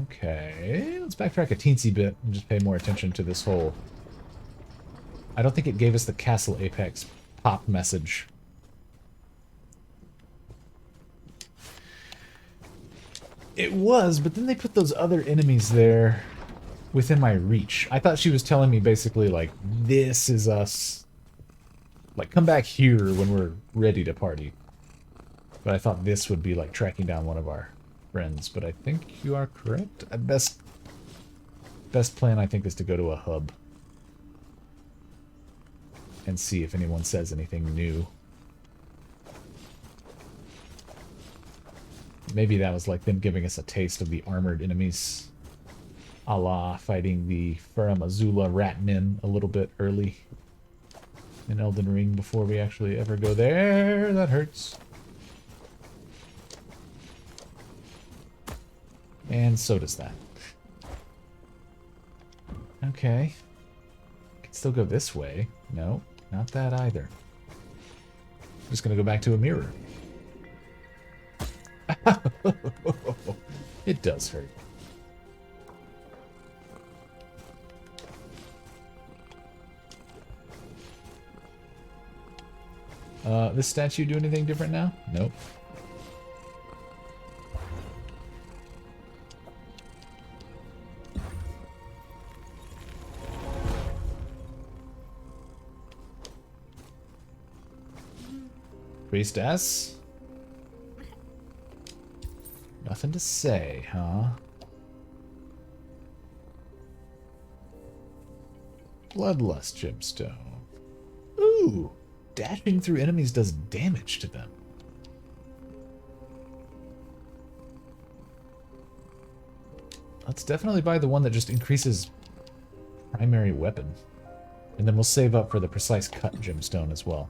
Okay, let's backtrack a teensy bit and just pay more attention to this whole... I don't think it gave us the Castle Apex pop message. It was, but then they put those other enemies there within my reach. I thought she was telling me basically, like, this is us. Like, come back here when we're ready to party. But I thought this would be, like, tracking down one of our friends. But I think you are correct. Best plan, I think, is to go to a hub. And see if anyone says anything new. Maybe that was like them giving us a taste of the armored enemies. A la fighting the Ferrum Azula Ratmen a little bit early in Elden Ring before we actually ever go there. That hurts. And so does that. Okay. Can still go this way. No, not that either. I'm just gonna go back to a mirror. It does hurt. This statue do anything different now? Nope. Priestess? Nothing to say, huh? Bloodlust gemstone. Ooh! Dashing through enemies does damage to them. Let's definitely buy the one that just increases primary weapon. And then we'll save up for the precise cut gemstone as well.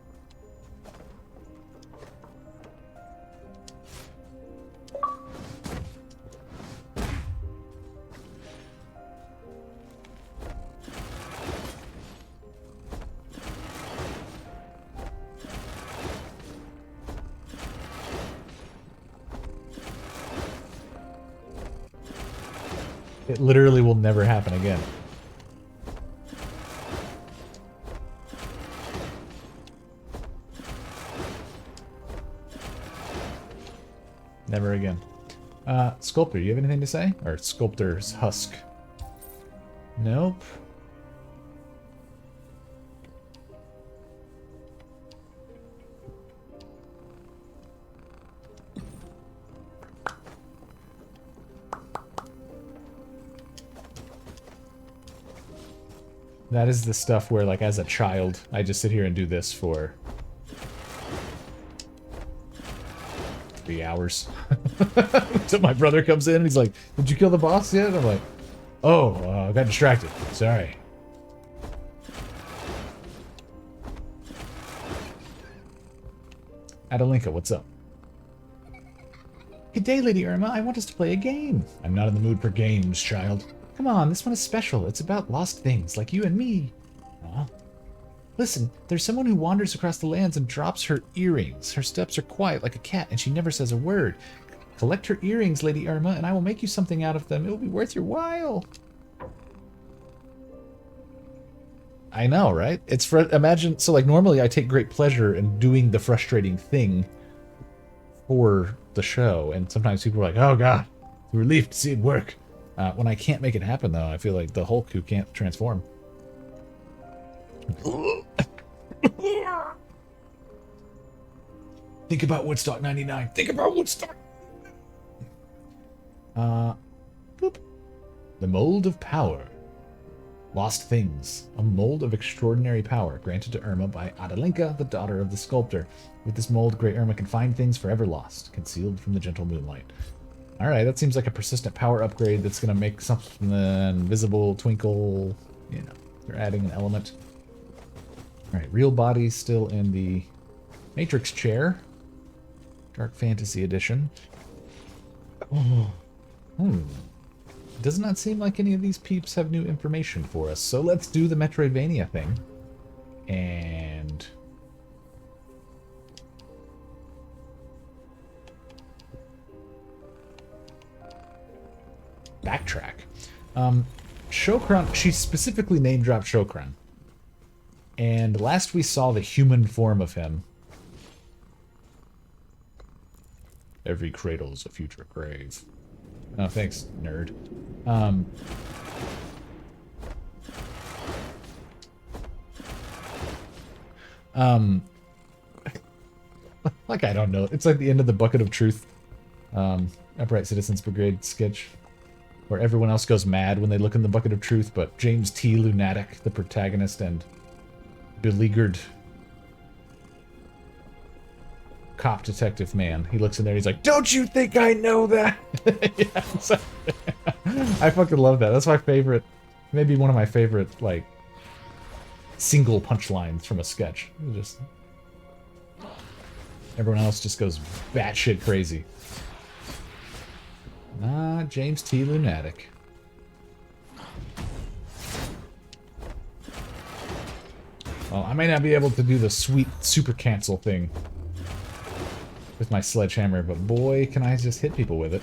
It literally will never happen again. Never again. Sculptor, you have anything to say? Or Sculptor's Husk? Nope. That is the stuff where, like, as a child, I just sit here and do this for 3 hours. Until my brother comes in and he's like, "Did you kill the boss yet?" I'm like, "Oh, I got distracted. Sorry." Adelinka, what's up? Good day, Lady Irma. I want us to play a game. I'm not in the mood for games, child. Come on, this one is special. It's about lost things, like you and me. Aw. Listen, there's someone who wanders across the lands and drops her earrings. Her steps are quiet like a cat, and she never says a word. Collect her earrings, Lady Irma, and I will make you something out of them. It will be worth your while. I know, right? It's for imagine. So, like, normally I take great pleasure in doing the frustrating thing for the show, and sometimes people are like, "Oh God, relief to see it work." When I can't make it happen, though, I feel like the Hulk who can't transform. Think about Woodstock '99. Think about Woodstock. Boop. The Mold of Power. Lost Things. A mold of extraordinary power granted to Irma by Adelinka, the daughter of the sculptor. With this mold, Great Irma can find things forever lost, concealed from the gentle moonlight. Alright, that seems like a persistent power upgrade that's going to make something visible, twinkle. You know, they're adding an element. Alright, real body still in the Matrix chair. Dark Fantasy Edition. Oh. It does not seem like any of these peeps have new information for us, so let's do the Metroidvania thing. And... backtrack. Shokran, she specifically name-dropped Shokran. And last we saw the human form of him. Every cradle's a future grave. Oh, thanks, nerd. Like, I don't know. It's like the end of the Bucket of Truth, Upright Citizens Brigade sketch, where everyone else goes mad when they look in the Bucket of Truth, but James T. Lunatic, the protagonist and beleaguered cop detective man, he looks in there and he's like, "Don't you think I know that?" Yeah, so, I fucking love that. That's my favorite, maybe one of my favorite, like, single punchlines from a sketch. Just everyone else just goes batshit crazy. Ah, James T. Lunatic. Well, I may not be able to do the sweet super cancel thing with my sledgehammer, but boy, can I just hit people with it.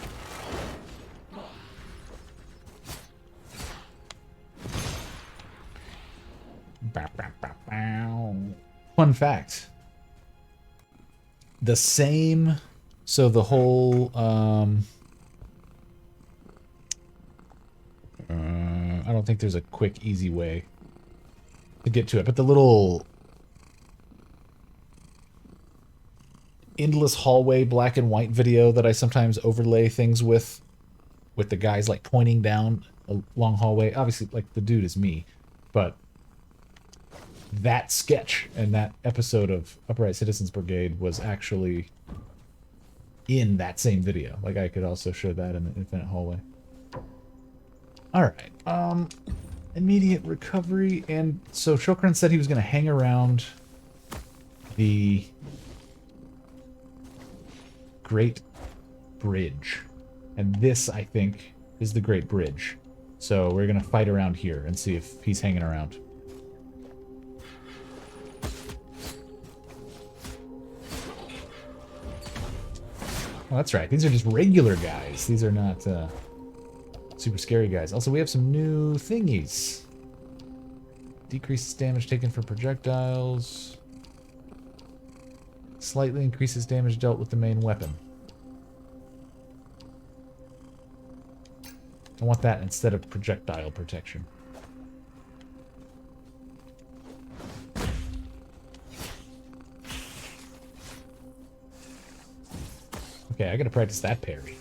Fun fact. The same... So the whole... I don't think there's a quick, easy way to get to it, but the little... endless hallway black and white video that I sometimes overlay things with the guys like pointing down a long hallway. Obviously, like, the dude is me, but that sketch and that episode of Upright Citizens Brigade was actually in that same video. Like, I could also show that in the infinite hallway. Alright, immediate recovery, and so Shokran said he was going to hang around the Great Bridge. And this, I think, is the Great Bridge. So we're going to fight around here and see if he's hanging around. Oh, that's right. These are just regular guys. These are not super scary guys. Also, we have some new thingies. Decreases damage taken for projectiles. Slightly increases damage dealt with the main weapon. I want that instead of projectile protection. Okay, I gotta practice that parry.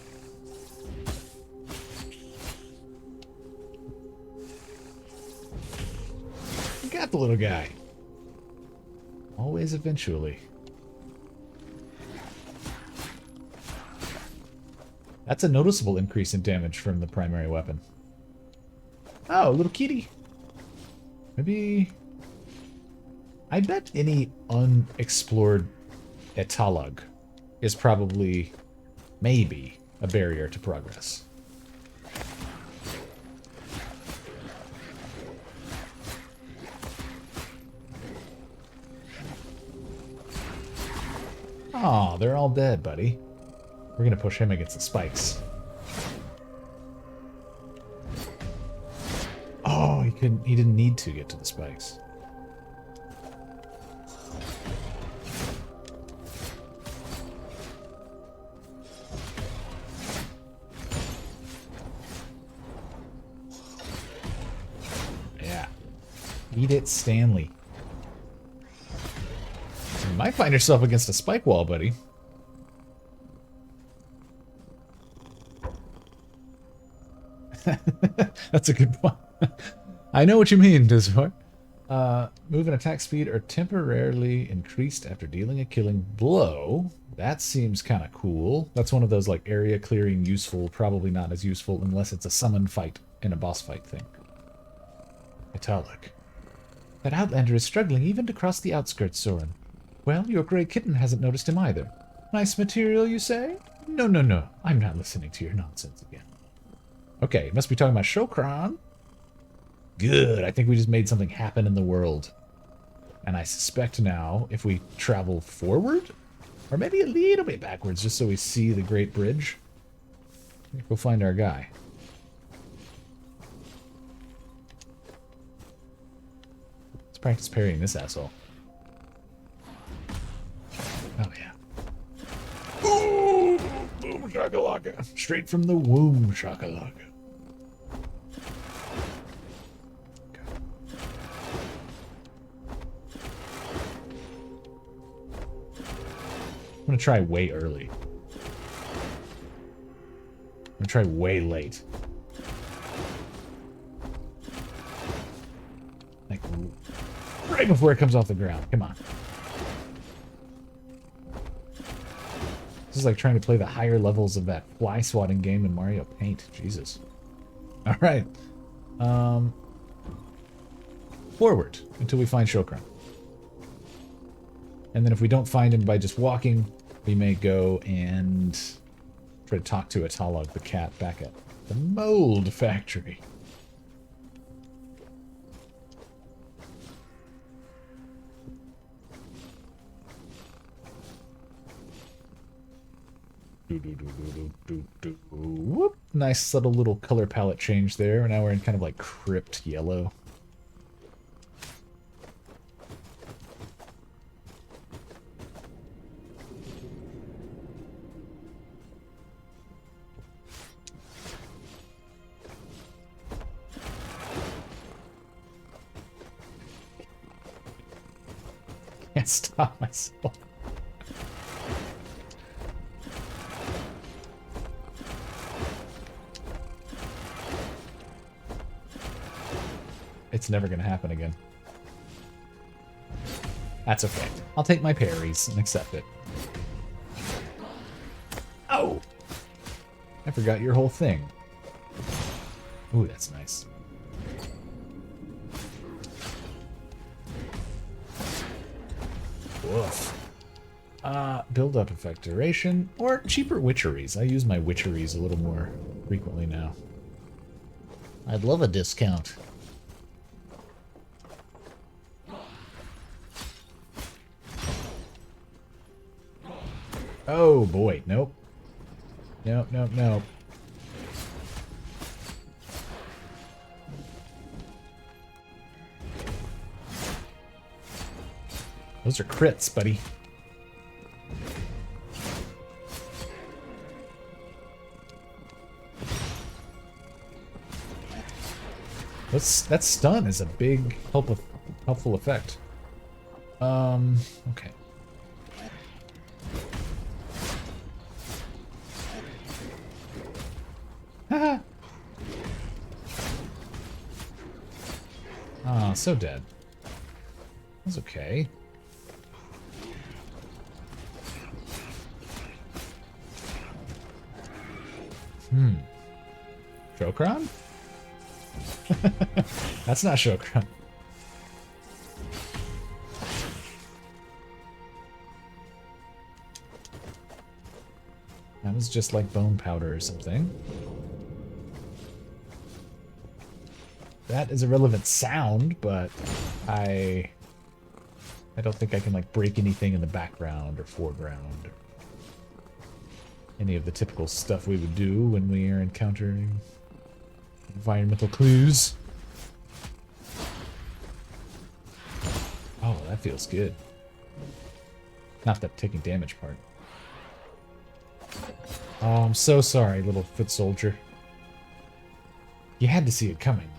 I got the little guy. Always eventually. That's a noticeable increase in damage from the primary weapon. Oh, little kitty. Maybe... I bet any unexplored etalog is probably, maybe, a barrier to progress. Aw, they're all dead, buddy. We're gonna push him against the spikes. Oh, he didn't need to get to the spikes. Yeah. Eat it, Stanley. You might find yourself against a spike wall, buddy. That's a good one. I know what you mean, Discord. Move and attack speed are temporarily increased after dealing a killing blow. That seems kind of cool. That's one of those like area clearing useful, probably not as useful unless it's a summon fight in a boss fight thing. Italic. That outlander is struggling even to cross the outskirts, Soren. Well, your gray kitten hasn't noticed him either. Nice material, you say? No, no, no. I'm not listening to your nonsense again. Okay, must be talking about Shokran. Good. I think we just made something happen in the world. And I suspect now, if we travel forward, or maybe a little bit backwards, just so we see the Great Bridge, I think we'll find our guy. Let's practice parrying this asshole. Oh, yeah. Ooh, boom shakalaka. Straight from the womb shakalaka. I'm gonna try way early. I'm gonna try way late. Like, right before it comes off the ground. Come on. This is like trying to play the higher levels of that fly swatting game in Mario Paint. Jesus. Alright. Forward until we find Shokran. And then if we don't find him by just walking, we may go and try to talk to Atalog the cat back at the mold factory. Whoop. Nice subtle little color palette change there. Now we're in kind of like crypt yellow. Can't stop myself. It's never gonna happen again. That's okay. I'll take my parries and accept it. Oh! I forgot your whole thing. Ooh, that's nice. Woof. Build up effect duration, or cheaper witcheries. I use my witcheries a little more frequently now. I'd love a discount. Oh boy, nope. Nope, nope, nope. Those are crits, buddy. That stun is a big helpful effect. Okay. Haha. Ah, so dead. That's okay. Shokran? That's not Shokran. That Sounds just like bone powder or something. That is a relevant sound, but I don't think I can like break anything in the background or foreground. Or any of the typical stuff we would do when we are encountering environmental clues. Oh, that feels good. Not that taking damage part. Oh, I'm so sorry, little foot soldier. You had to see it coming.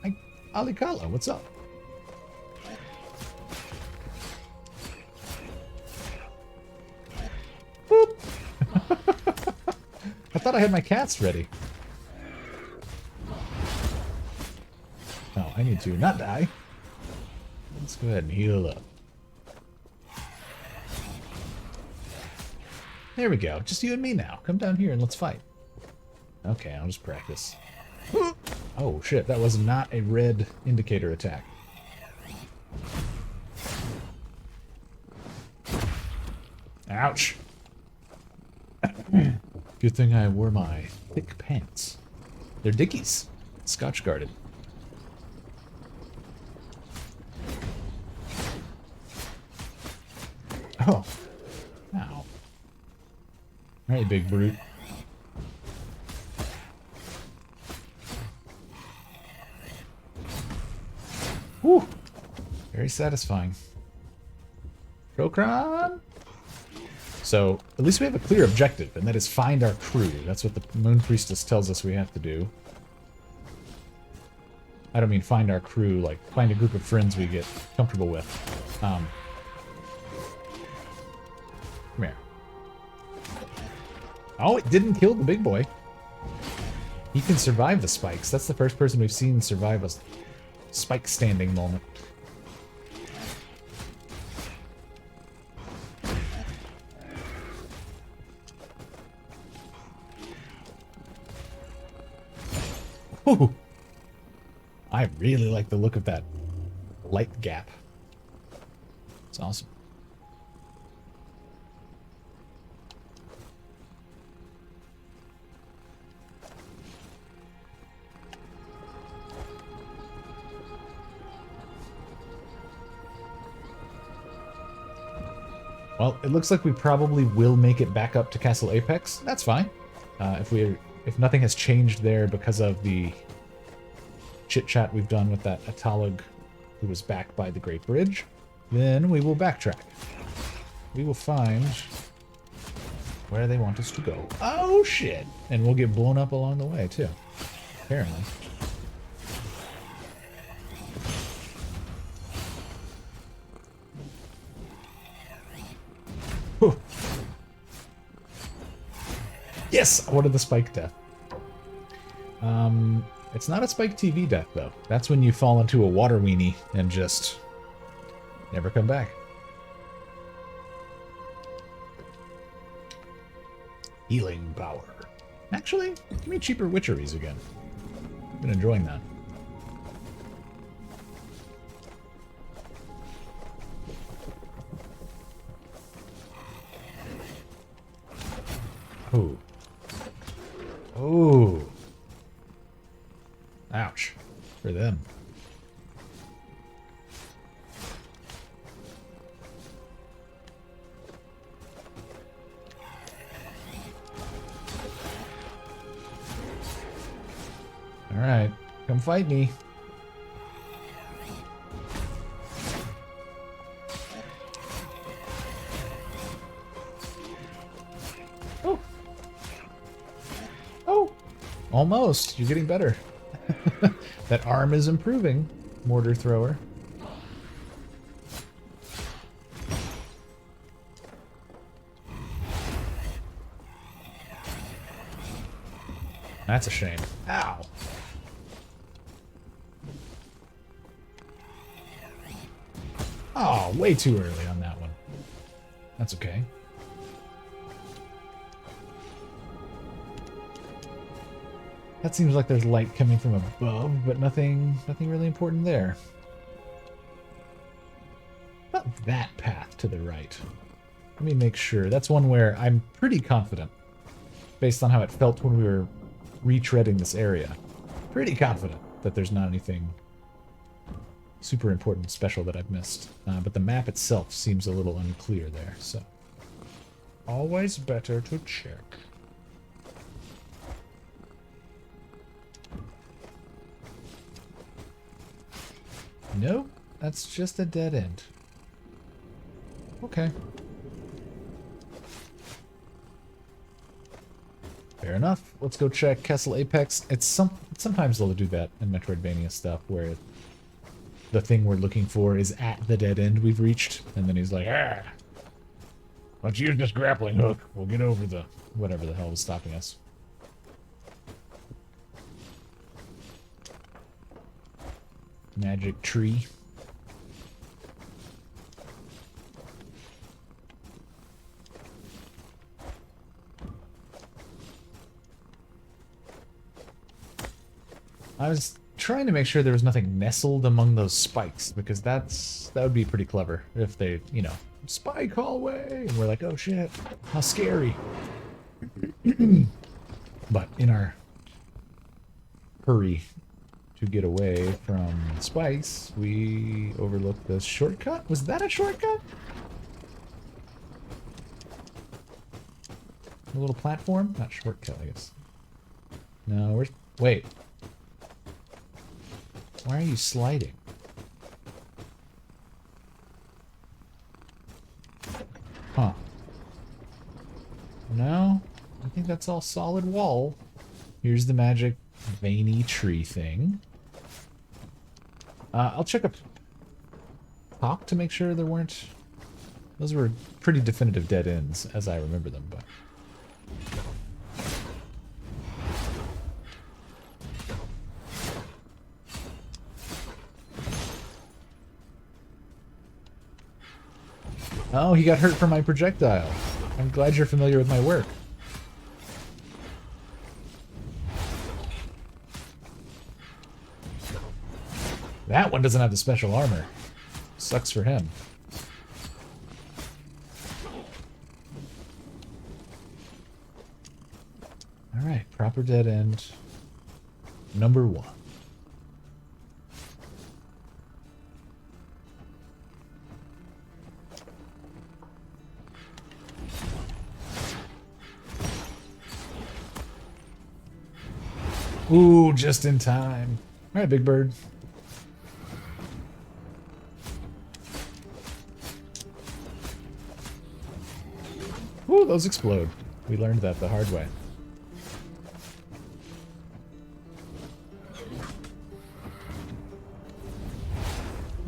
Hi, Alikala, what's up? Boop. I thought I had my cats ready. No, I need to not die. Let's go ahead and heal up. There we go. Just you and me now. Come down here and let's fight. Okay, I'll just practice. Oh shit, that was not a red indicator attack. Ouch. Good thing I wore my thick pants. They're Dickies. Scotch guarded. Oh. Ow. Alright, big brute. Whew. Very satisfying. Procron! So, at least we have a clear objective, and that is find our crew. That's what the Moon Priestess tells us we have to do. I don't mean find our crew, like find a group of friends we get comfortable with. Come here. Oh, it didn't kill the big boy. He can survive the spikes. That's the first person we've seen survive a spike standing moment. Ooh. I really like the look of that light gap. It's awesome. Well, it looks like we probably will make it back up to Castle Apex. That's fine. If nothing has changed there because of the chit-chat we've done with that Atalog who was back by the Great Bridge, then we will backtrack. We will find where they want us to go. Oh, shit! And we'll get blown up along the way, too. Apparently. Whew. Yes! I wanted the spike death. It's not a spike TV death, though. That's when you fall into a water weenie and just never come back. Healing power. Actually, give me cheaper witcheries again. I've been enjoying that. Oh. Oh. Ouch. For them. Alright. Come fight me. Oh. Oh. Almost. You're getting better. That arm is improving, mortar thrower. That's a shame. Ow. Oh, way too early on that one. That's okay. That seems like there's light coming from above, but nothing really important there. Well, that path to the right. Let me make sure. That's one where I'm pretty confident, based on how it felt when we were retreading this area. Pretty confident that there's not anything super important special that I've missed. But the map itself seems a little unclear there, so always better to check. Nope, that's just a dead end. Okay. Fair enough. Let's go check Kessel Apex. Sometimes they'll do that in Metroidvania stuff where the thing we're looking for is at the dead end we've reached, and then he's like, ah, let's use this grappling hook. We'll get over the whatever the hell was stopping us. Magic tree. I was trying to make sure there was nothing nestled among those spikes, because that would be pretty clever if they, you know, spike hallway, and we're like, oh shit, how scary. But in our hurry to get away from spikes, we overlooked the shortcut. Was that a shortcut? A little platform? Not shortcut, I guess. No, we're... Wait. Why are you sliding? Huh. No, I think that's all solid wall. Here's the magic veiny tree thing. I'll check up top to make sure there weren't... Those were pretty definitive dead ends, as I remember them, but... Oh, he got hurt from my projectile. I'm glad you're familiar with my work. That one doesn't have the special armor. Sucks for him. Alright, proper dead end. Number 1. Ooh, just in time. Alright, Big Bird. Ooh, those explode. We learned that the hard way.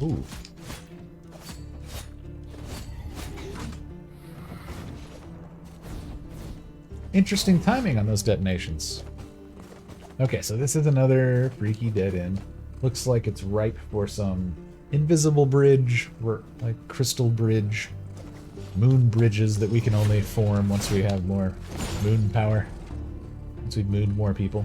Ooh. Interesting timing on those detonations. Okay, so this is another freaky dead end. Looks like it's ripe for some invisible bridge, or like crystal bridge, moon bridges that we can only form once we have more moon power. Once we've mooned more people.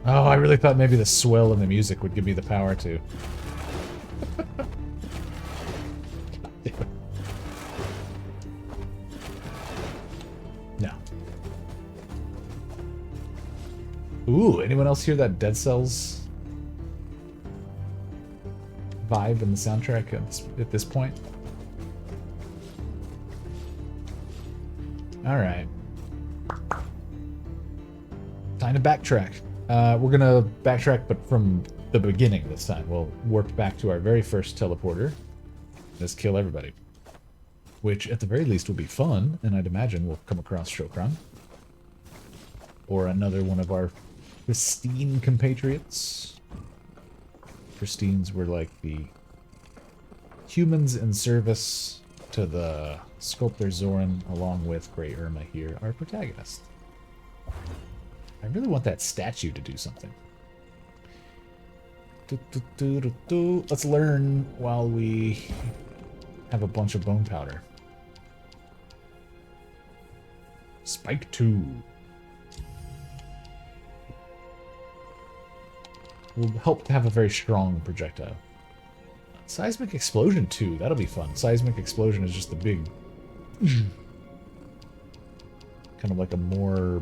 Oh, I really thought maybe the swell in the music would give me the power to... No. Ooh, anyone else hear that Dead Cells vibe in the soundtrack at this point? Alright. Time to backtrack. We're gonna backtrack, but from the beginning this time. We'll warp back to our very first teleporter. Just kill everybody. Which, at the very least, will be fun, and I'd imagine we'll come across Shokran. Or another one of our pristine compatriots. Pristines were like the humans in service to the sculptor Zoran, along with Grey Irma here, our protagonist. I really want that statue to do something. Let's learn while we have a bunch of bone powder. Spike 2. will help to have a very strong projectile. Seismic Explosion 2, that'll be fun. Seismic Explosion is just the big... kind of like a more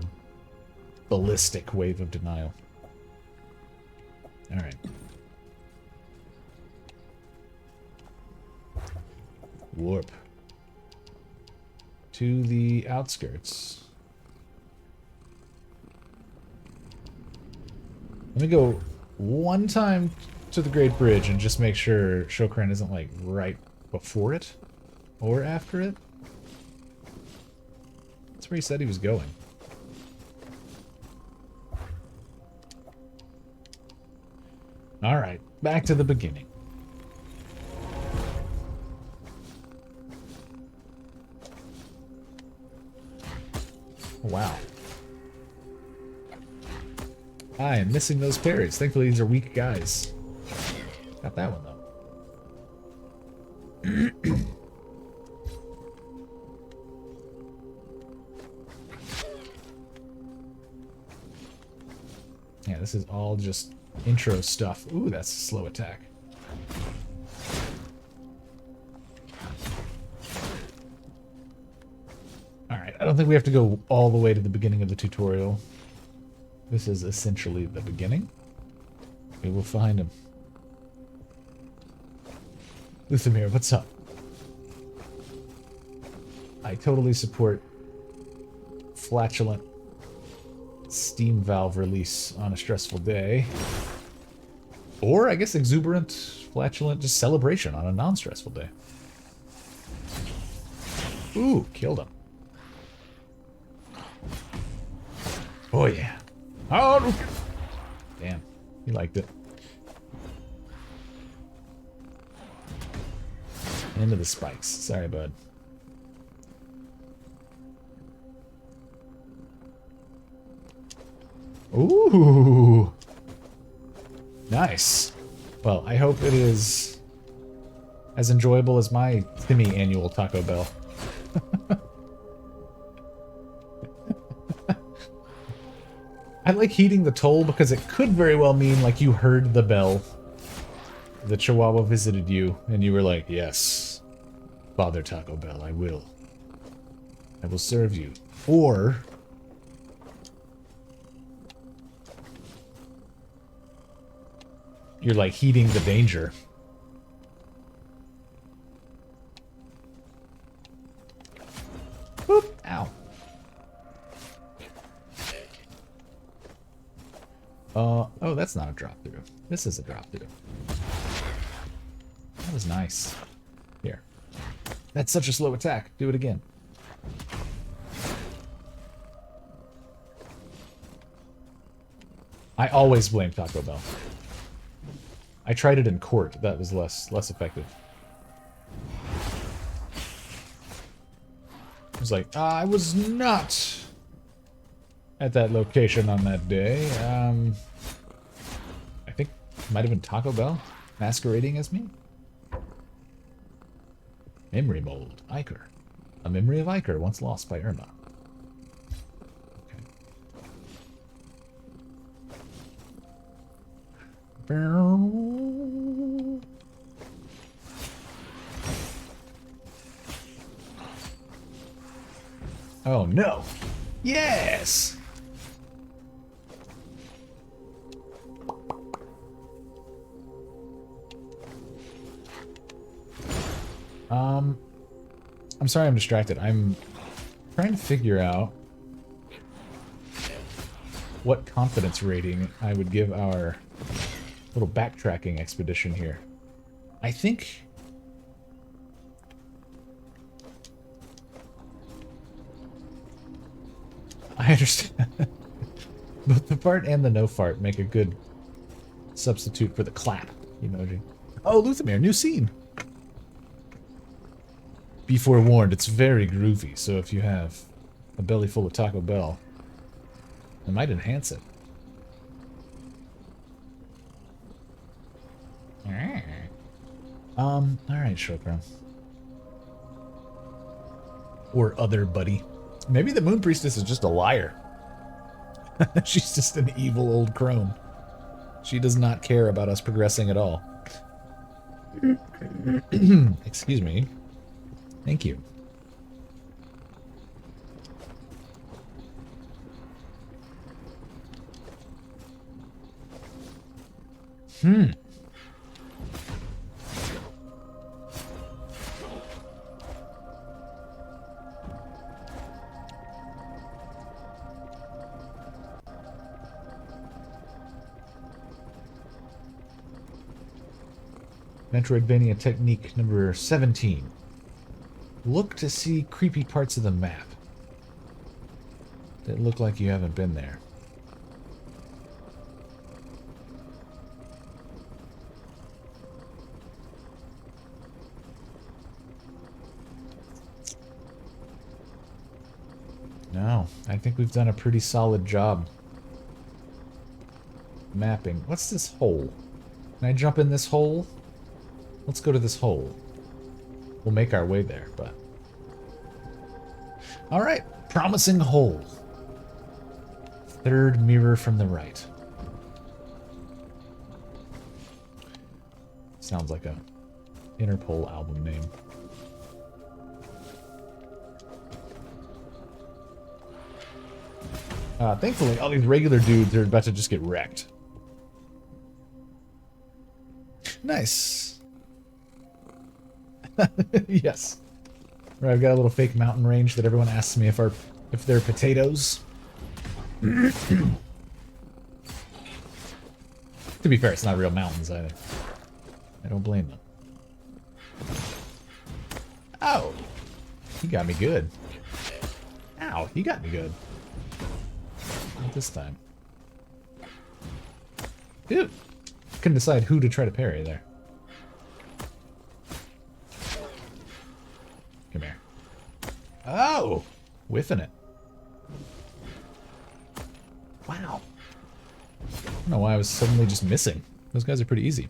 ballistic wave of denial. Alright. Warp. To the outskirts. Let me go one time to the Great Bridge and just make sure Shokran isn't like right before it or after it. That's where he said he was going. Alright, back to the beginning. Wow. I am missing those parries. Thankfully, these are weak guys. Got that one, though. Yeah, this is all just intro stuff. Ooh, that's a slow attack. Alright, I don't think we have to go all the way to the beginning of the tutorial. This is essentially the beginning. We will find him. Luthamir, what's up? I totally support flatulent steam valve release on a stressful day. Or, I guess, exuberant, flatulent, just celebration on a non-stressful day. Ooh, killed him. Oh, yeah. Oh, damn. He liked it. Into the spikes. Sorry, bud. Ooh. Nice. Well, I hope it is as enjoyable as my semi-annual Taco Bell. I like heeding the toll because it could very well mean like you heard the bell. The Chihuahua visited you and you were like, yes, Father Taco Bell, I will. I will serve you. Or you're like heeding the danger. Boop. Ow. Oh, that's not a drop through. This is a drop through. That was nice. Here. That's such a slow attack. Do it again. I always blame Taco Bell. I tried it in court. That was less effective. I was like, I was not at that location on that day. I think it might have been Taco Bell masquerading as me. Memory mold. Iker. A memory of Iker once lost by Irma. Oh no! Yes! I'm sorry I'm distracted. I'm trying to figure out what confidence rating I would give our little backtracking expedition here. I think I understand. Both the fart and the no fart make a good substitute for the clap emoji. Oh, Luthamir, new scene. Be forewarned, it's very groovy, so if you have a belly full of Taco Bell, it might enhance it. Alright, Shokran. Or other buddy. Maybe the Moon Priestess is just a liar. She's just an evil old crone. She does not care about us progressing at all. Excuse me. Thank you. Metroidvania technique number 17. Look to see creepy parts of the map that look like you haven't been there. No, I think we've done a pretty solid job mapping. What's this hole? Can I jump in this hole? Let's go to this hole. We'll make our way there, but... Alright, promising hole. Third mirror from the right. Sounds like a Interpol album name. Thankfully, all these regular dudes are about to just get wrecked. Nice. Yes. Right, I've got a little fake mountain range that everyone asks me if they're potatoes. To be fair, it's not real mountains either. I don't blame them. Oh! He got me good. Ow, he got me good. Not this time. Dude! Couldn't decide who to try to parry there. Come here. Oh! Whiffing it. Wow. I don't know why I was suddenly just missing. Those guys are pretty easy.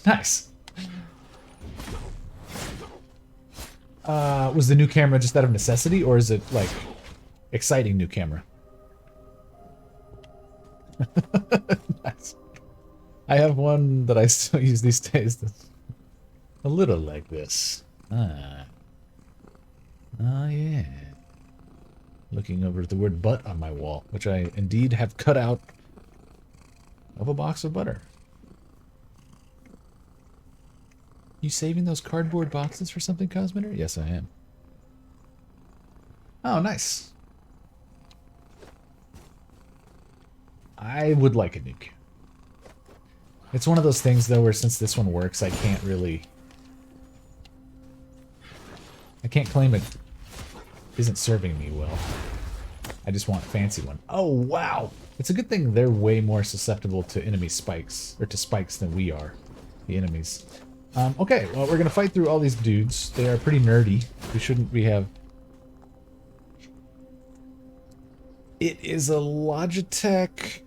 Nice. Was the new camera just out of necessity, or is it, like, exciting new camera? Nice. I have one that I still use these days that's a little like this. Ah. Oh, yeah. Looking over at the word butt on my wall, which I indeed have cut out of a box of butter. You saving those cardboard boxes for something, Kosmender? Yes, I am. Oh, nice. I would like a nuke. It's one of those things, though, where since this one works, I can't really... I can't claim it isn't serving me well. I just want a fancy one. Oh, wow! It's a good thing they're way more susceptible to enemy spikes, or to spikes than we are, the enemies. Okay, well, we're gonna fight through all these dudes. They are pretty nerdy. We have... It is a Logitech...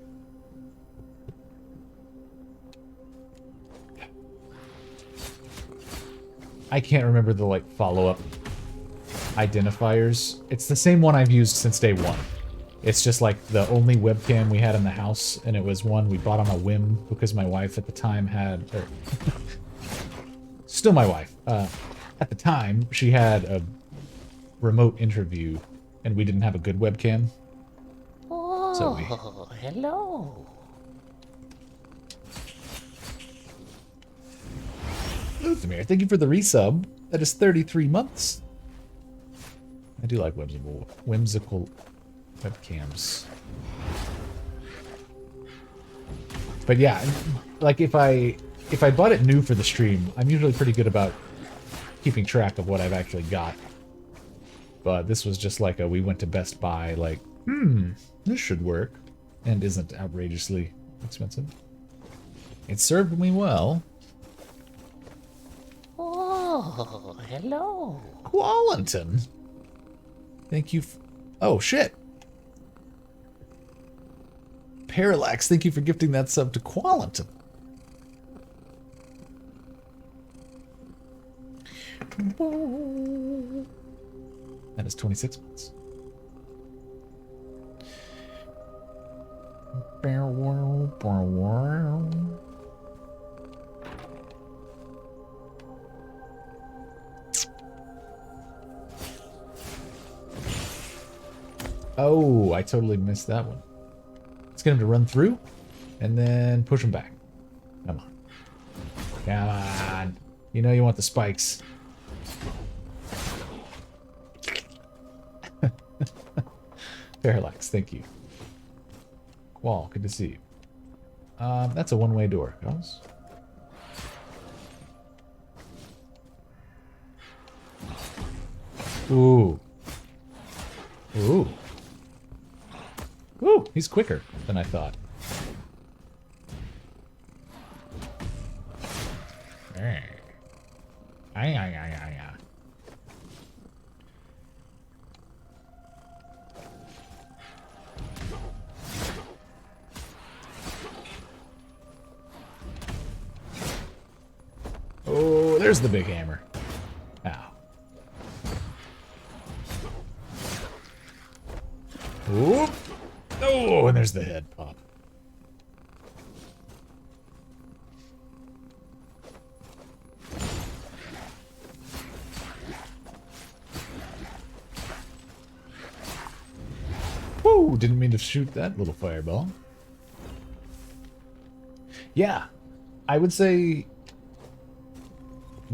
I can't remember the, like, follow-up identifiers. It's the same one I've used since day one. It's just, like, the only webcam we had in the house, and it was one we bought on a whim because my wife at the time had... Still my wife. At the time, she had a remote interview, and we didn't have a good webcam. Oh, So hello. Luthamir, thank you for the resub. That is 33 months. I do like whimsical webcams. But yeah, like if I bought it new for the stream, I'm usually pretty good about keeping track of what I've actually got. But this was just like we went to Best Buy, like, this should work. And isn't outrageously expensive. It served me well. Oh, hello. Qualenton. Thank you. Oh, shit. Parallax, thank you for gifting that sub to Qualenton. That is 26 months. Oh, I totally missed that one. Let's get him to run through and then push him back. Come on. Come on. You know you want the spikes. Parallax, thank you. Wall, good to see you. That's a one-way door, guys. Ooh. Ooh. Ooh, he's quicker than I thought. Oh, there's the big hammer. Ow. Oop. Oh, and there's the head pop. Woo! Didn't mean to shoot that little fireball. Yeah, I would say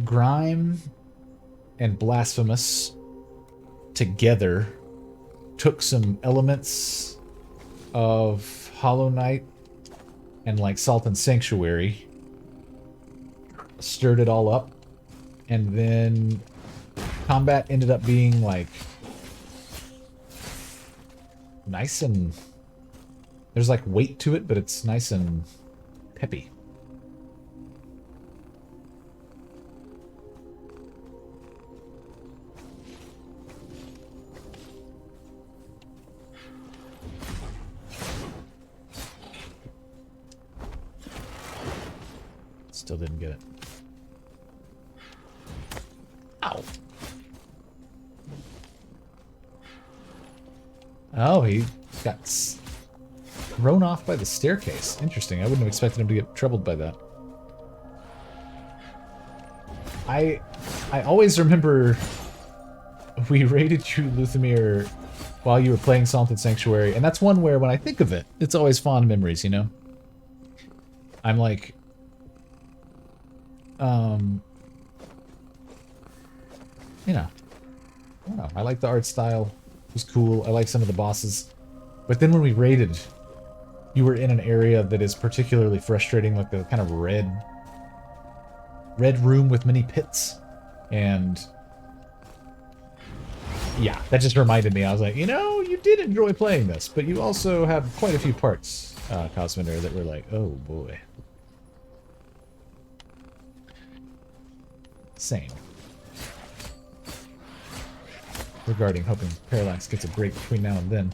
Grime and Blasphemous together took some elements of Hollow Knight and like Salt and Sanctuary, stirred it all up, and then combat ended up being like nice and there's like weight to it, but it's nice and peppy. Still didn't get it. Ow. Oh, he got thrown off by the staircase. Interesting. I wouldn't have expected him to get troubled by that. I always remember we raided you, Luthamir, while you were playing Salt and Sanctuary, and that's one where when I think of it, it's always fond memories, you know? I'm like, you know, I don't know. I like the art style. It was cool. I like some of the bosses. But then when we raided, you were in an area that is particularly frustrating, like the kind of red room with many pits. And yeah, that just reminded me. I was like, you know, you did enjoy playing this, but you also have quite a few parts, Kosmender, that were like, oh boy. Same. Regarding hoping Parallax gets a break between now and then.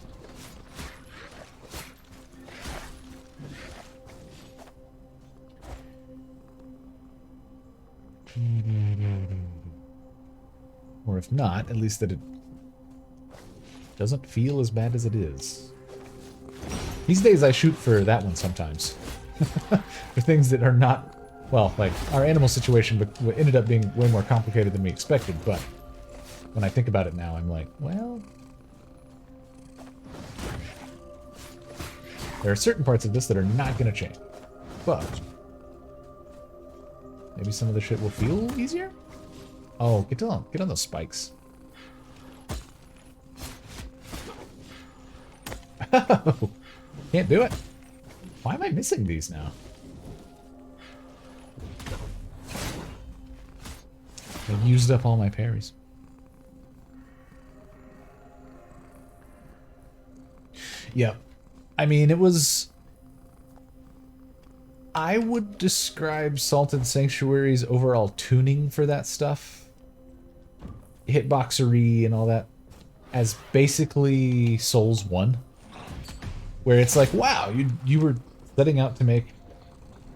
Or if not, at least that it doesn't feel as bad as it is. These days I shoot for that one sometimes. For things that are not, well, like our animal situation ended up being way more complicated than we expected, but when I think about it now, I'm like, well, there are certain parts of this that are not going to change, but maybe some of the shit will feel easier? Oh, get on those spikes. Oh, can't do it. Why am I missing these now? I've used up all my parries. Yep. I mean, it was... I would describe Salted Sanctuary's overall tuning for that stuff, hitboxery and all that, as basically Souls 1. Where it's like, wow, you were setting out to make,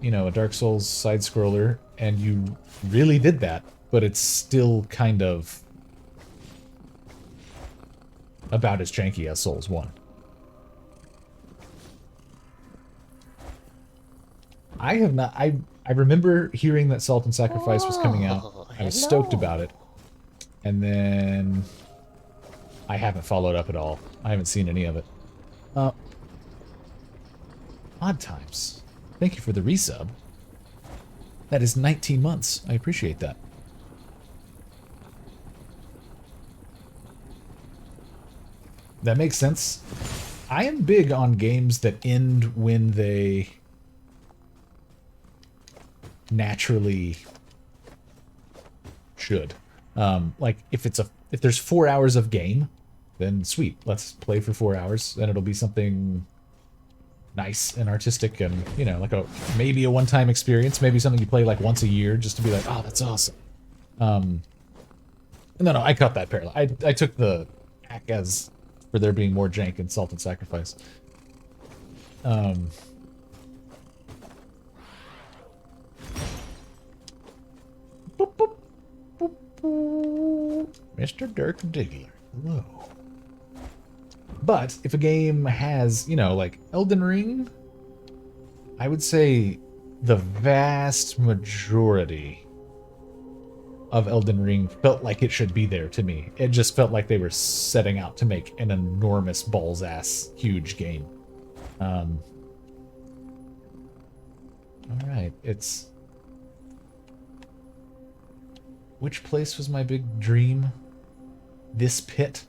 you know, a Dark Souls side-scroller, and you really did that, but it's still kind of about as janky as Souls 1. I have not. I remember hearing that Salt and Sacrifice was coming out. Oh, I was stoked hello. about it, and then I haven't followed up at all. I haven't seen any of it. Uh, Odd times. Thank you for the resub. That is 19 months. I appreciate that. That makes sense. I am big on games that end when they naturally should. Like if there's 4 hours of game, then sweet, let's play for 4 hours, and it'll be something nice and artistic, and you know, like maybe a one-time experience, maybe something you play like once a year just to be like, oh, that's awesome. No, I cut that parallel. I took the hack as for there being more jank in Salt and Sacrifice. Boop, boop, boop, boop. Mr. Dirk Diggler. Hello. But if a game has, you know, like Elden Ring, I would say the vast majority of Elden Ring felt like it should be there to me. It just felt like they were setting out to make an enormous balls-ass huge game. Alright, it's... Which place was my big dream? This pit?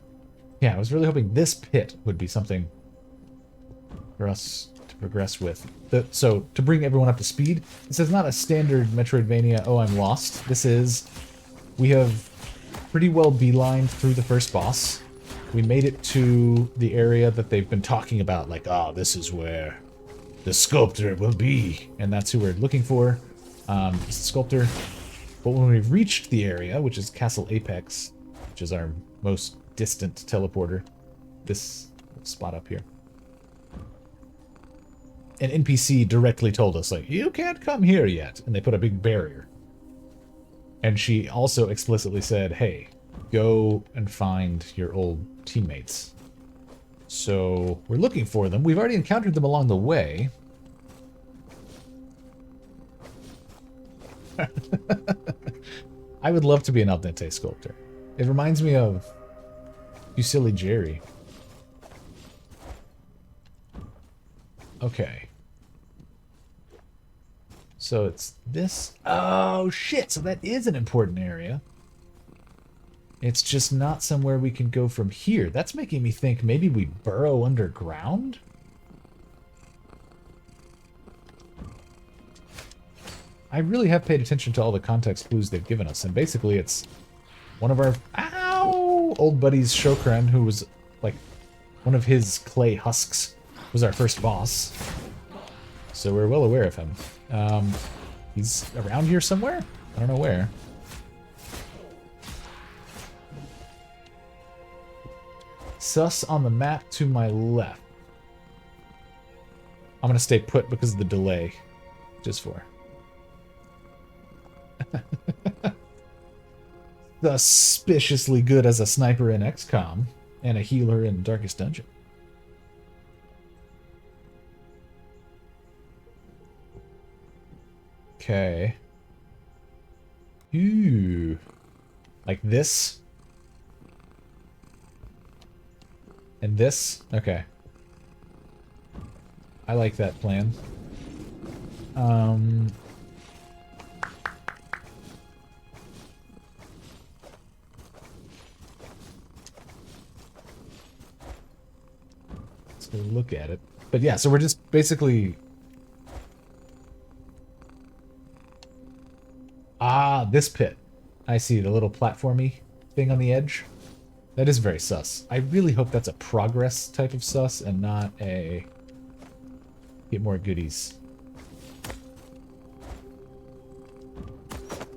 Yeah, I was really hoping this pit would be something for us to progress with. So, to bring everyone up to speed, this is not a standard Metroidvania, oh, I'm lost. This is... We have pretty well beelined through the first boss. We made it to the area that they've been talking about, like, oh, this is where the sculptor will be. And that's who we're looking for, it's the sculptor. But when we've reached the area, which is Castle Apex, which is our most distant teleporter, this spot up here, an NPC directly told us, like, you can't come here yet. And they put a big barrier. And she also explicitly said, hey, go and find your old teammates. So we're looking for them. We've already encountered them along the way. I would love to be an al dente sculptor. It reminds me of You Silly Jerry. Okay. So it's this. Oh, shit. So that is an important area. It's just not somewhere we can go from here. That's making me think maybe we burrow underground? I really have paid attention to all the context clues they've given us. And basically it's one of our old buddies, Shokran, who was like one of his clay husks, was our first boss. So we're well aware of him. He's around here somewhere? I don't know where. Sus on the map to my left. I'm gonna stay put because of the delay. Just for. Suspiciously good as a sniper in XCOM and a healer in Darkest Dungeon. Okay. Ooh. Like this? And this? Okay. I like that plan. Let's go look at it. But yeah, so we're just basically... Ah, this pit. I see the little platformy thing on the edge. That is very sus. I really hope that's a progress type of sus and not a get more goodies.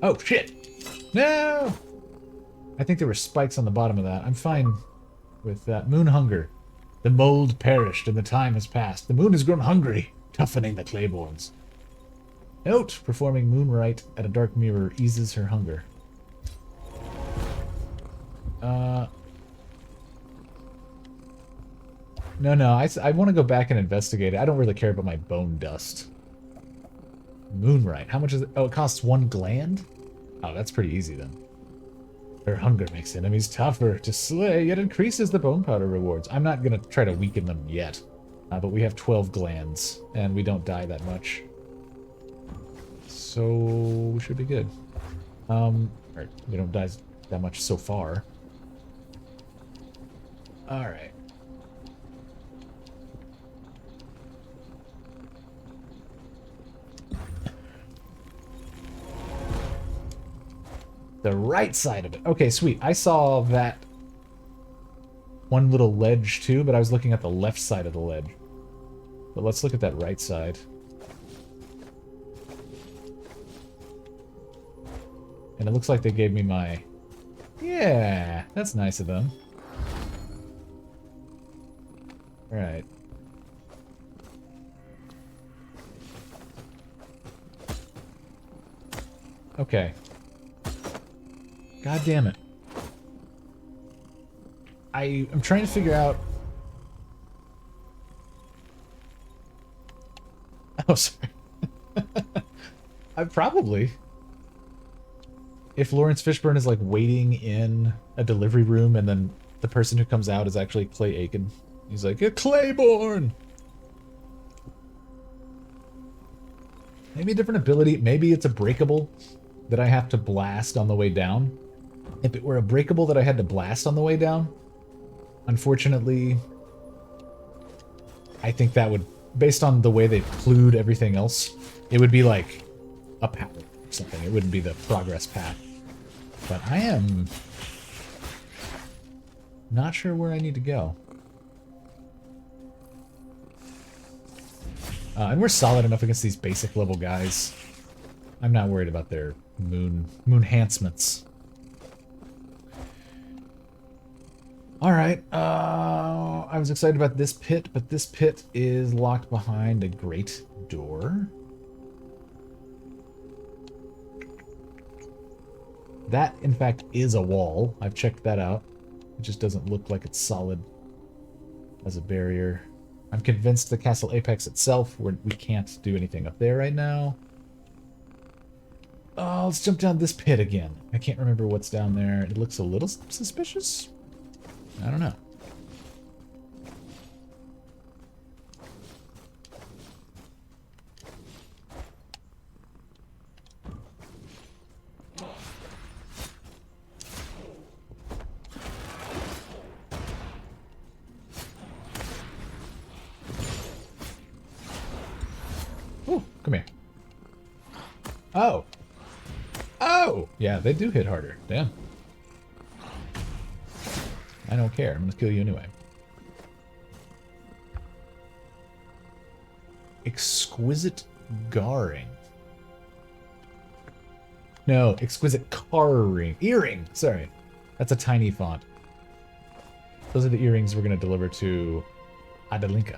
Oh, shit! No! I think there were spikes on the bottom of that. I'm fine with that. Moon hunger. The mold perished and the time has passed. The moon has grown hungry, toughening the claibornes. Note, performing moonrite at a dark mirror eases her hunger. No, I want to go back and investigate it. I don't really care about my bone dust. Moonright. How much is it? Oh, it costs 1 gland? Oh, that's pretty easy then. Their hunger makes enemies tougher to slay, yet increases the bone powder rewards. I'm not going to try to weaken them yet. But we have 12 glands, and we don't die that much. So, we should be good. Or we don't die that much so far. Alright. The right side of it. Okay, sweet. I saw that one little ledge too, but I was looking at the left side of the ledge. But let's look at that right side. And it looks like they gave me my... Yeah, that's nice of them. Alright. Okay. God damn it. I'm trying to figure out... Oh, sorry. I probably... If Lawrence Fishburne is, like, waiting in a delivery room and then the person who comes out is actually Clay Aiken. He's like, "A Claiborne!" Maybe a different ability. Maybe it's a breakable that I have to blast on the way down. If it were a breakable that I had to blast on the way down, unfortunately, I think that would, based on the way they clued everything else, it would be like a path or something. It wouldn't be the progress path. But I am not sure where I need to go. And we're solid enough against these basic level guys. I'm not worried about their moon enhancements. Alright, I was excited about this pit, but this pit is locked behind a great door. That, in fact, is a wall. I've checked that out. It just doesn't look like it's solid as a barrier. I'm convinced the Castle Apex itself, we can't do anything up there right now. Oh, let's jump down this pit again. I can't remember what's down there. It looks a little suspicious. I don't know. Ooh, come here. Oh. Oh! Yeah, they do hit harder. Damn. I don't care. I'm gonna kill you anyway. Exquisite garring. No, exquisite carring. Earring! Sorry. That's a tiny font. Those are the earrings we're gonna deliver to Adelinka.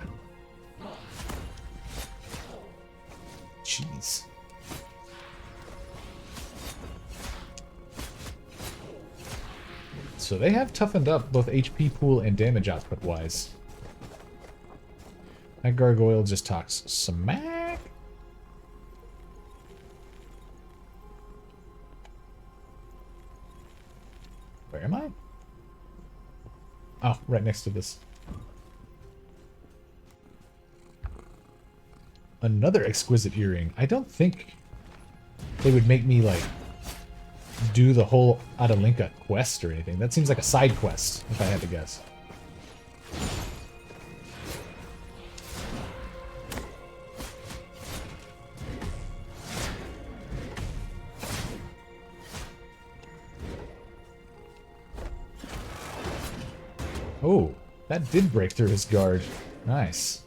Jeez. So they have toughened up both HP pool and damage output wise. That gargoyle just talks smack. Where am I? Oh, right next to this. Another exquisite earring. I don't think they would make me, like, do the whole Adelinka quest or anything. That seems like a side quest, if I had to guess. Oh, that did break through his guard. Nice.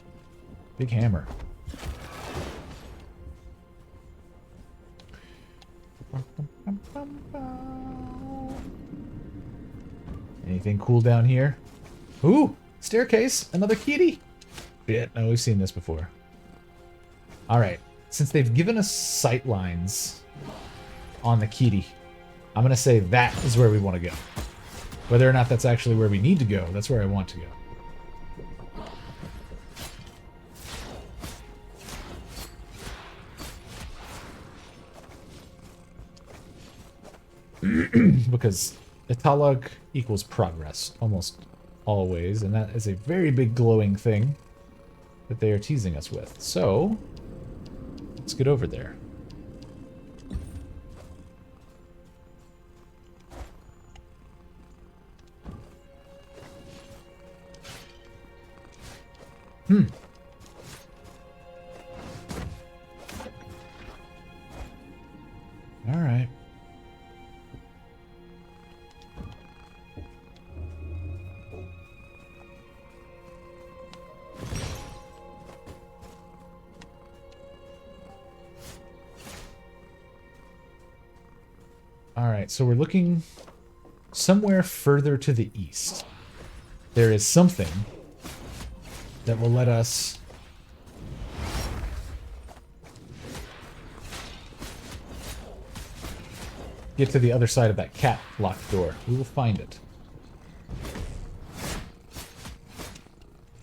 Big hammer. Anything cool down here? Ooh! Staircase! Another kitty! Shit, no, we've seen this before. Alright, since they've given us sight lines on the kitty, I'm gonna say that is where we want to go. Whether or not that's actually where we need to go, that's where I want to go. because Italog equals progress, almost always, and that is a very big glowing thing that they are teasing us with. So, let's get over there. All right. All right, so we're looking somewhere further to the east. There is something that will let us get to the other side of that cat locked door. We will find it.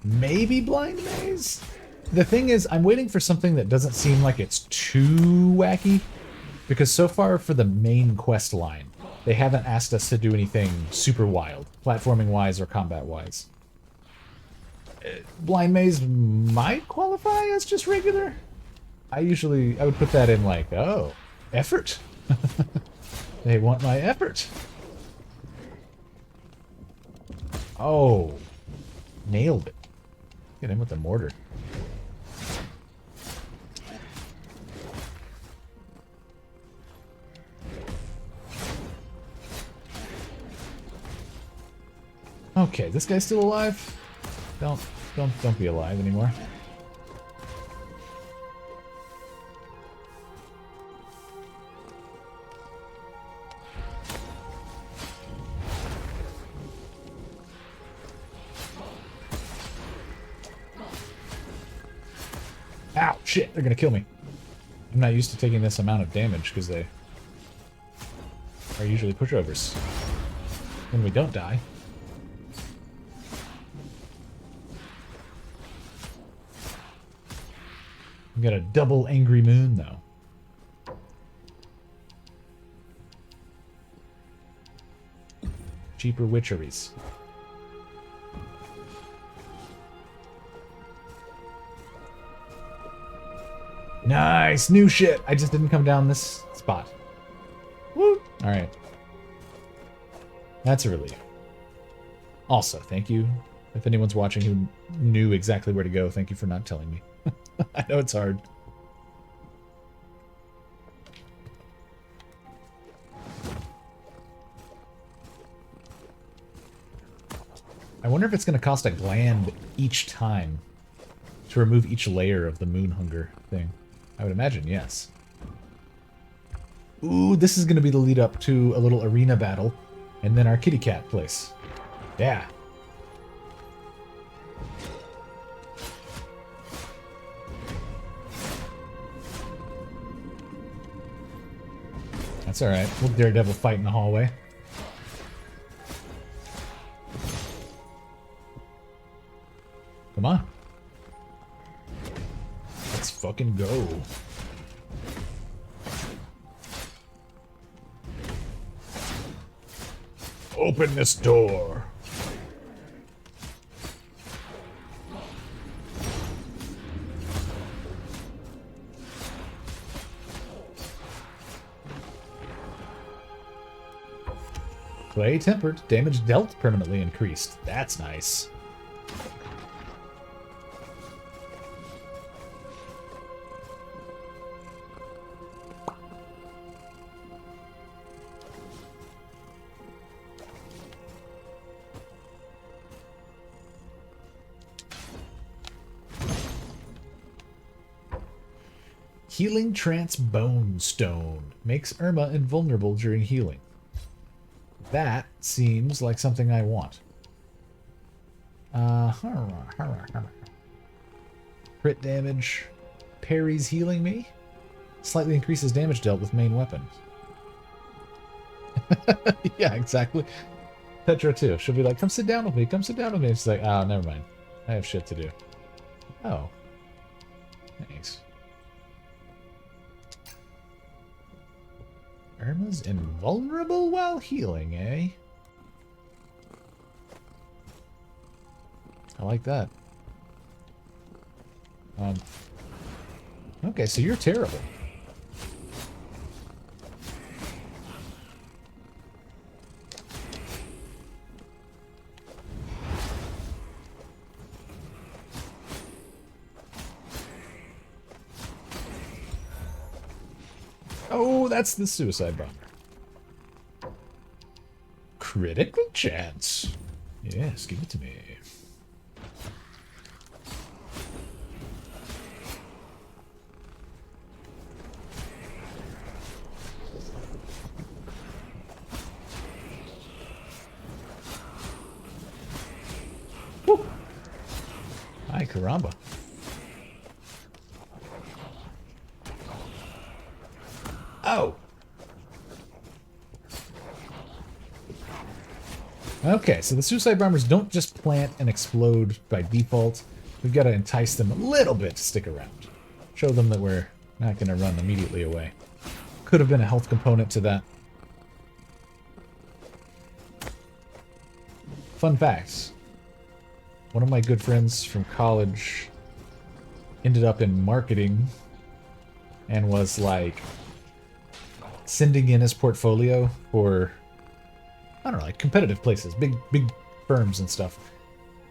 Maybe blind maze? The thing is, I'm waiting for something that doesn't seem like it's too wacky. Because so far for the main quest line, they haven't asked us to do anything super wild, platforming-wise or combat-wise. Blind maze might qualify as just regular. I would put that in like, oh, effort. They want my effort. Oh, nailed it. Get him with the mortar. Okay, this guy's still alive? Don't be alive anymore. Ow, shit, they're gonna kill me. I'm not used to taking this amount of damage because they are usually pushovers. When we don't die. We got a double angry moon, though. Cheaper witcheries. Nice! New shit! I just didn't come down this spot. Woo! Alright. That's a relief. Also, thank you. If anyone's watching who knew exactly where to go, thank you for not telling me. I know it's hard. I wonder if it's going to cost a gland each time to remove each layer of the moon hunger thing. I would imagine yes. Ooh, this is going to be the lead up to a little arena battle and then our kitty cat place. Yeah. That's alright. We'll daredevil fight in the hallway. Come on. Let's fucking go. Open this door. Clay tempered. Damage dealt permanently increased. That's nice. Healing Trance Bone Stone. Makes Irma invulnerable during healing. That seems like something I want. Crit damage. Parries healing me. Slightly increases damage dealt with main weapon. Yeah, exactly. Petra too. She'll be like, come sit down with me. Come sit down with me. And she's like, oh, never mind. I have shit to do. Oh. Thanks. Irma's invulnerable while healing, eh? I like that. Okay, so you're terrible. Oh, that's the suicide bomber. Critical chance. Yes, give it to me. Woo. Ay, caramba. Oh. Okay, so the suicide bombers don't just plant and explode by default. We've got to entice them a little bit to stick around. Show them that we're not going to run immediately away. Could have been a health component to that. Fun facts. One of my good friends from college ended up in marketing and was like sending in his portfolio for, I don't know, like competitive places, big firms and stuff.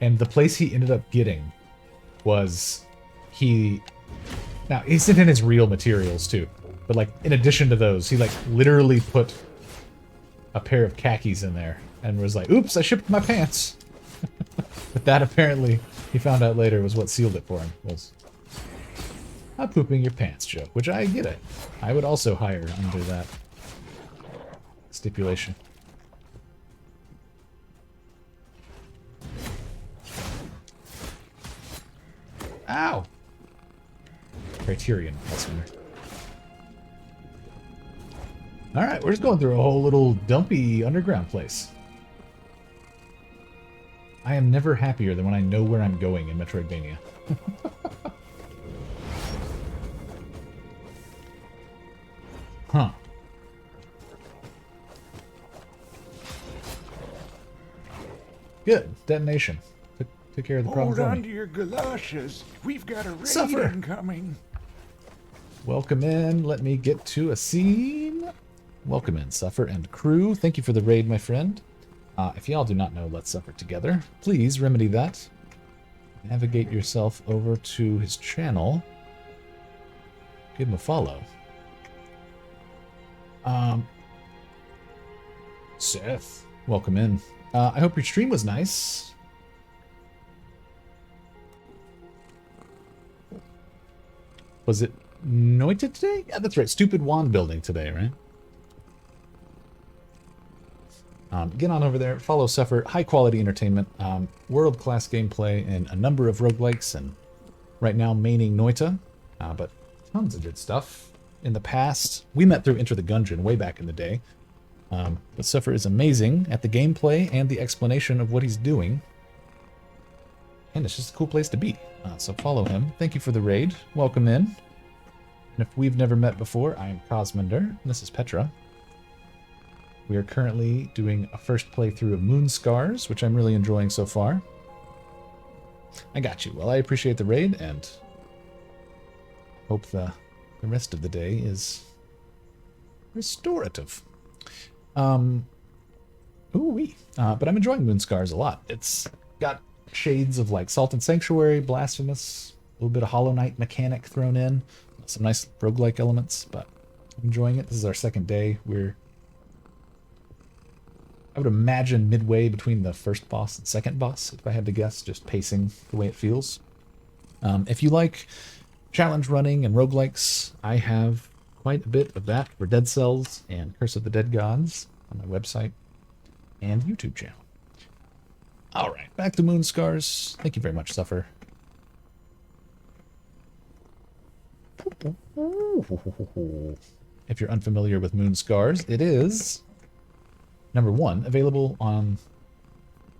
And the place he ended up getting was now he sent in his real materials too, but like in addition to those, he like literally put a pair of khakis in there and was like, oops, I shipped my pants. But that apparently, he found out later, was what sealed it for him, was not pooping your pants joke, which I get it. I would also hire under that stipulation. Ow! Criterion customer. Alright, we're just going through a whole little dumpy underground place. I am never happier than when I know where I'm going in Metroidvania. Huh. Good. Detonation. Took care of the problem Hold for on me. to your galoshes. We've got a raid Suffer. incoming. Welcome in. Let me get to a scene. Welcome in, Suffer and crew. Thank you for the raid, my friend. If y'all do not know Let's Suffer Together, please remedy that. Navigate yourself over to his channel. Give him a follow. Seth, welcome in. I hope your stream was nice. Was it Noita today? Yeah, that's right. Stupid wand building today, right? Get on over there, follow Suffer, high quality entertainment, world-class gameplay, and a number of roguelikes, and right now maining Noita, but tons of good stuff. In the past, we met through Enter the Gungeon way back in the day, but Suffer is amazing at the gameplay and the explanation of what he's doing, and it's just a cool place to be, so follow him. Thank you for the raid, welcome in, and if we've never met before, I am Kosmender, and this is Petra. We are currently doing a first playthrough of Moonscars, which I'm really enjoying so far. I got you. Well, I appreciate the raid, and hope the rest of the day is restorative. Ooh-wee. But I'm enjoying Moonscars a lot. It's got shades of like Salt and Sanctuary, Blasphemous, a little bit of Hollow Knight mechanic thrown in, some nice roguelike elements, but I'm enjoying it. This is our second day. I would imagine midway between the first boss and second boss, if I had to guess, just pacing the way it feels. If you like challenge running and roguelikes, I have quite a bit of that for Dead Cells and Curse of the Dead Gods on my website and YouTube channel. Alright, back to Moonscars. Thank you very much, Suffer. If you're unfamiliar with Moonscars, it is... Number 1, available on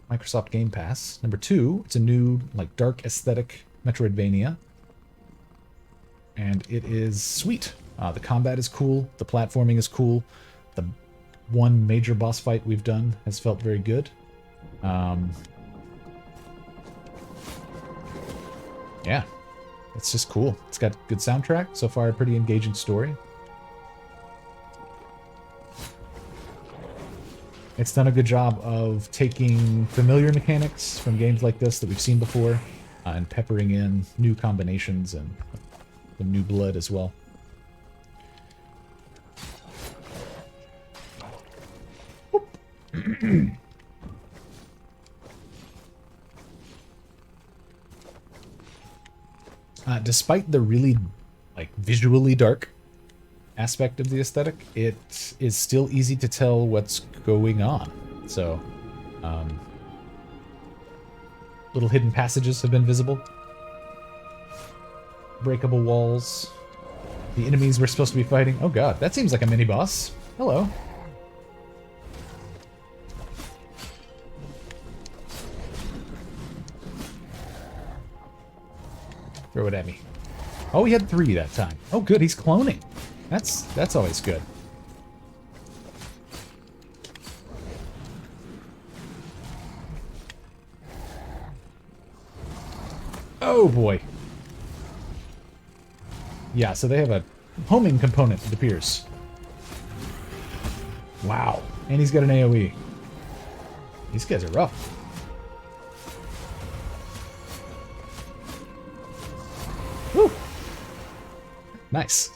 Microsoft Game Pass. Number 2, it's a new, like, dark aesthetic Metroidvania. And it is sweet. The combat is cool. The platforming is cool. the one major boss fight we've done has felt very good. Yeah, it's just cool. It's got good soundtrack. So far, a pretty engaging story. It's done a good job of taking familiar mechanics from games like this that we've seen before and peppering in new combinations and some new blood as well. Despite the really visually dark aspect of the aesthetic, it is still easy to tell what's going on. So, little hidden passages have been visible. Breakable walls. The enemies we're supposed to be fighting. Oh god, that seems like a mini-boss. Hello. Throw it at me. Oh, he had 3 that time. Oh good, he's cloning. That's always good. Oh boy. Yeah, so they have a homing component, it appears. Wow. And he's got an AoE. These guys are rough. Woo! Nice.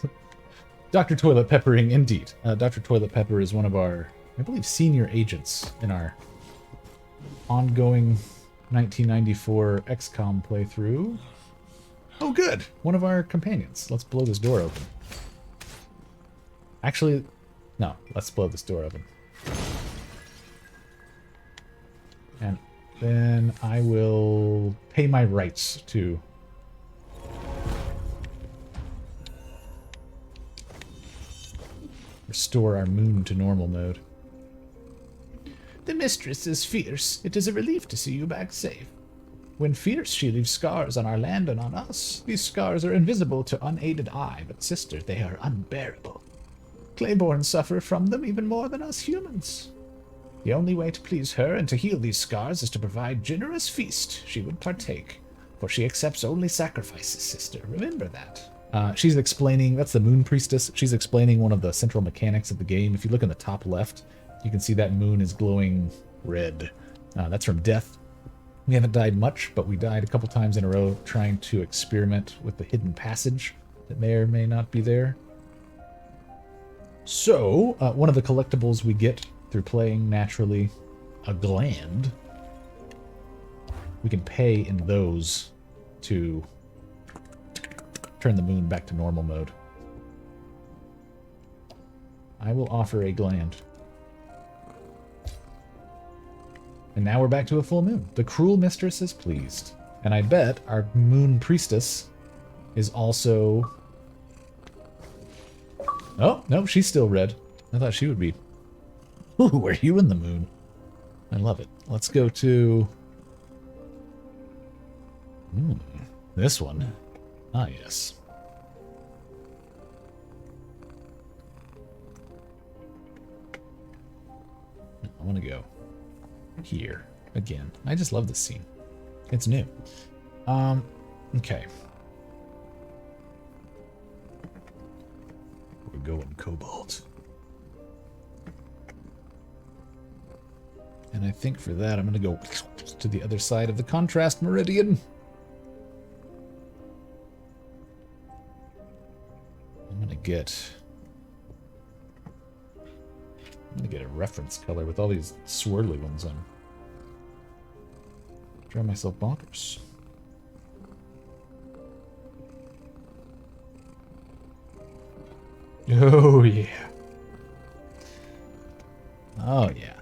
Dr. Toilet Peppering, indeed. Dr. Toilet Pepper is one of our, I believe, senior agents in our ongoing 1994 XCOM playthrough. Oh, good! One of our companions. Let's blow this door open. Actually, no. Let's blow this door open. And then I will pay my rights to... restore our moon to normal mode. The mistress is fierce. It is a relief to see you back safe. When fierce, she leaves scars on our land and on us. These scars are invisible to unaided eye, but sister, they are unbearable. Claiborne suffer from them even more than us humans. The only way to please her and to heal these scars is to provide generous feast she would partake, for she accepts only sacrifices, sister. Remember that. She's explaining, that's the Moon Priestess. She's explaining one of the central mechanics of the game. If you look in the top left, you can see that moon is glowing red. That's from death. We haven't died much, but we died a couple times in a row trying to experiment with the hidden passage that may or may not be there. So, one of the collectibles we get through playing naturally, a gland. We can pay in those to turn the moon back to normal mode. I will offer a gland. And now we're back to a full moon. The cruel mistress is pleased. And I bet our moon priestess is also... Oh, no, she's still red. I thought she would be... Ooh, are you in the moon? I love it. Let's go to... this one. Ah, yes. I want to go here again. I just love this scene. It's new. Okay. We're going cobalt. And I think for that I'm going to go to the other side of the contrast meridian. I'm going to get a reference color with all these swirly ones on. Drive myself bonkers. Oh yeah. Oh yeah.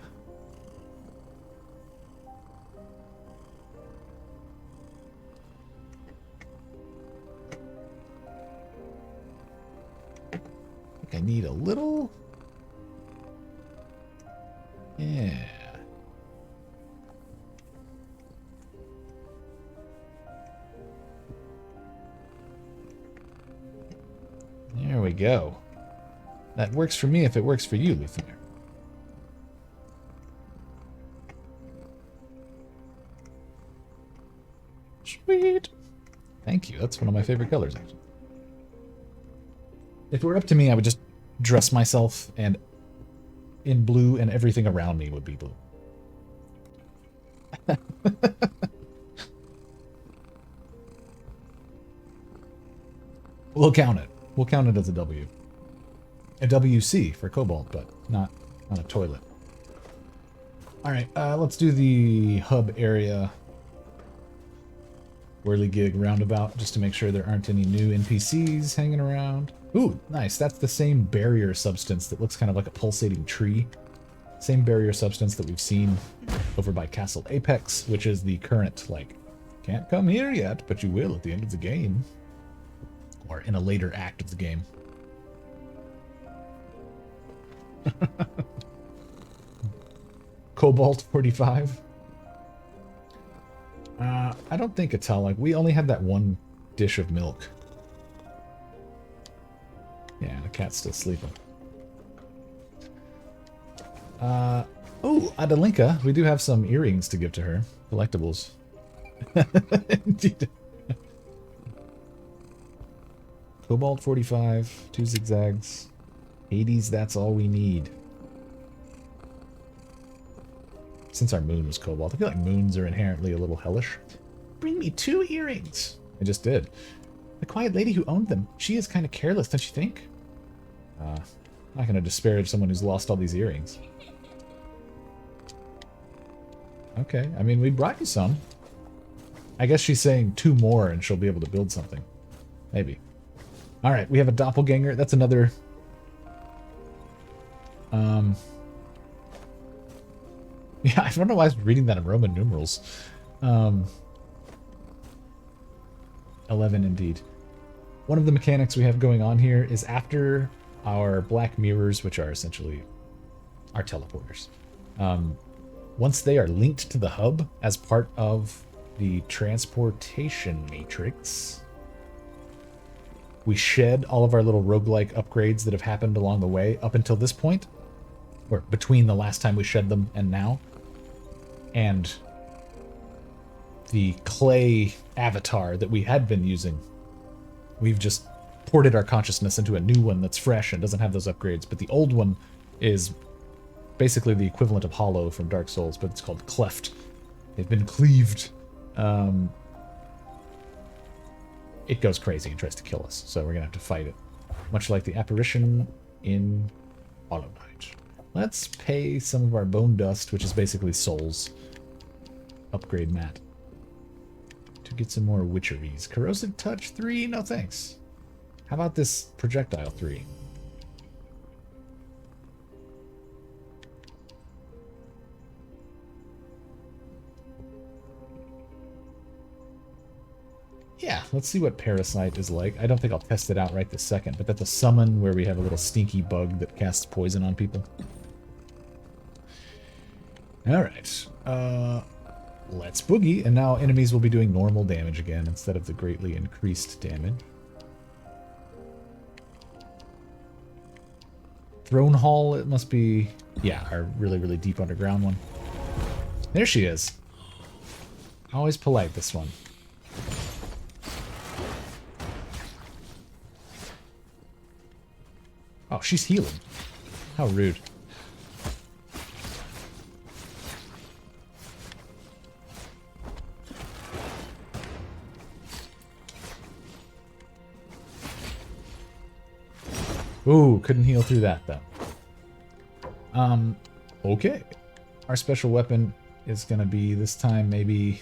I think I need a little... Yeah. There we go. That works for me if it works for you, Luthamir. Sweet. Thank you. That's one of my favorite colors, actually. If it were up to me, I would just dress myself and in blue, and everything around me would be blue. We'll count it. We'll count it as a W. A WC for Cobalt, but not a toilet. Alright, let's do the hub area whirligig roundabout, just to make sure there aren't any new NPCs hanging around. Ooh, nice. That's the same barrier substance that looks kind of like a pulsating tree. Same barrier substance that we've seen over by Castle Apex, which is the current, like, can't come here yet, but you will at the end of the game. Or in a later act of the game. Cobalt 45. I don't think it's how, like, we only had that one dish of milk. Yeah, the cat's still sleeping. Oh, Adelinka, we do have some earrings to give to her. Collectibles. Indeed. Cobalt 45, 2 zigzags. Hades, that's all we need. Since our moon was cobalt, I feel like moons are inherently a little hellish. Bring me 2 earrings. I just did. The quiet lady who owned them, she is kind of careless, don't you think? I'm not going to disparage someone who's lost all these earrings. Okay, I mean, we brought you some. I guess she's saying 2 more and she'll be able to build something. Maybe. Alright, we have a doppelganger. That's another... Yeah, I don't know why I was reading that in Roman numerals. 11 indeed. One of the mechanics we have going on here is after our black mirrors, which are essentially our teleporters. Once they are linked to the hub as part of the transportation matrix, we shed all of our little roguelike upgrades that have happened along the way up until this point, or between the last time we shed them and now. And the clay avatar that we had been using, we've just ported our consciousness into a new one that's fresh and doesn't have those upgrades. But the old one is basically the equivalent of Hollow from Dark Souls, but it's called Cleft. They've been cleaved. It goes crazy and tries to kill us, so we're gonna have to fight it. Much like the apparition in Hollow Knight. Let's pay some of our bone dust, which is basically souls. Upgrade Matt. To get some more witcheries. Corrosive Touch 3? No thanks. How about this Projectile 3? Yeah, let's see what Parasite is like. I don't think I'll test it out right this second, but that's a summon where we have a little stinky bug that casts poison on people. Alright. Let's boogie, and now enemies will be doing normal damage again instead of the greatly increased damage. Throne Hall, it must be... Yeah, our really, really deep underground one. There she is. Always polite, this one. Oh, she's healing. How rude. Ooh, couldn't heal through that, though. Okay. Our special weapon is gonna be, this time, maybe...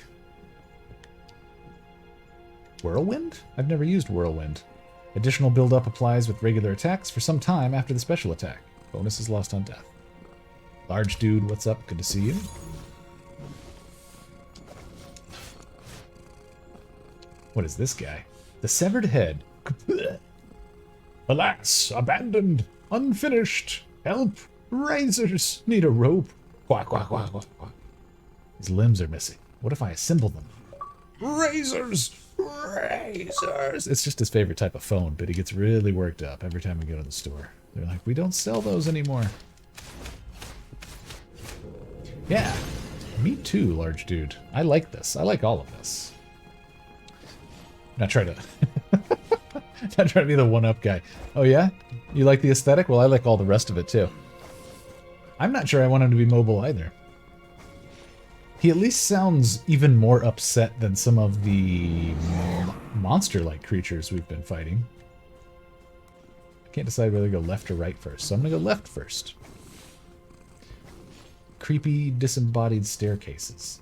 Whirlwind? I've never used Whirlwind. Additional build-up applies with regular attacks for some time after the special attack. Bonus is lost on death. Large dude, what's up? Good to see you. What is this guy? The Severed Head. Alas, abandoned, unfinished. Help! Razors need a rope. Quack, quack, quack, quack, quack. His limbs are missing. What if I assemble them? Razors! Razors. It's just his favorite type of phone, but he gets really worked up every time we go to the store. They're like, we don't sell those anymore. Yeah, me too, large dude. I like this. I like all of this. Not trying to... not trying to be the one-up guy. Oh yeah? You like the aesthetic? Well, I like all the rest of it too. I'm not sure I want him to be mobile either. He at least sounds even more upset than some of the monster-like creatures we've been fighting. I can't decide whether to go left or right first, so I'm gonna go left first. Creepy, disembodied staircases.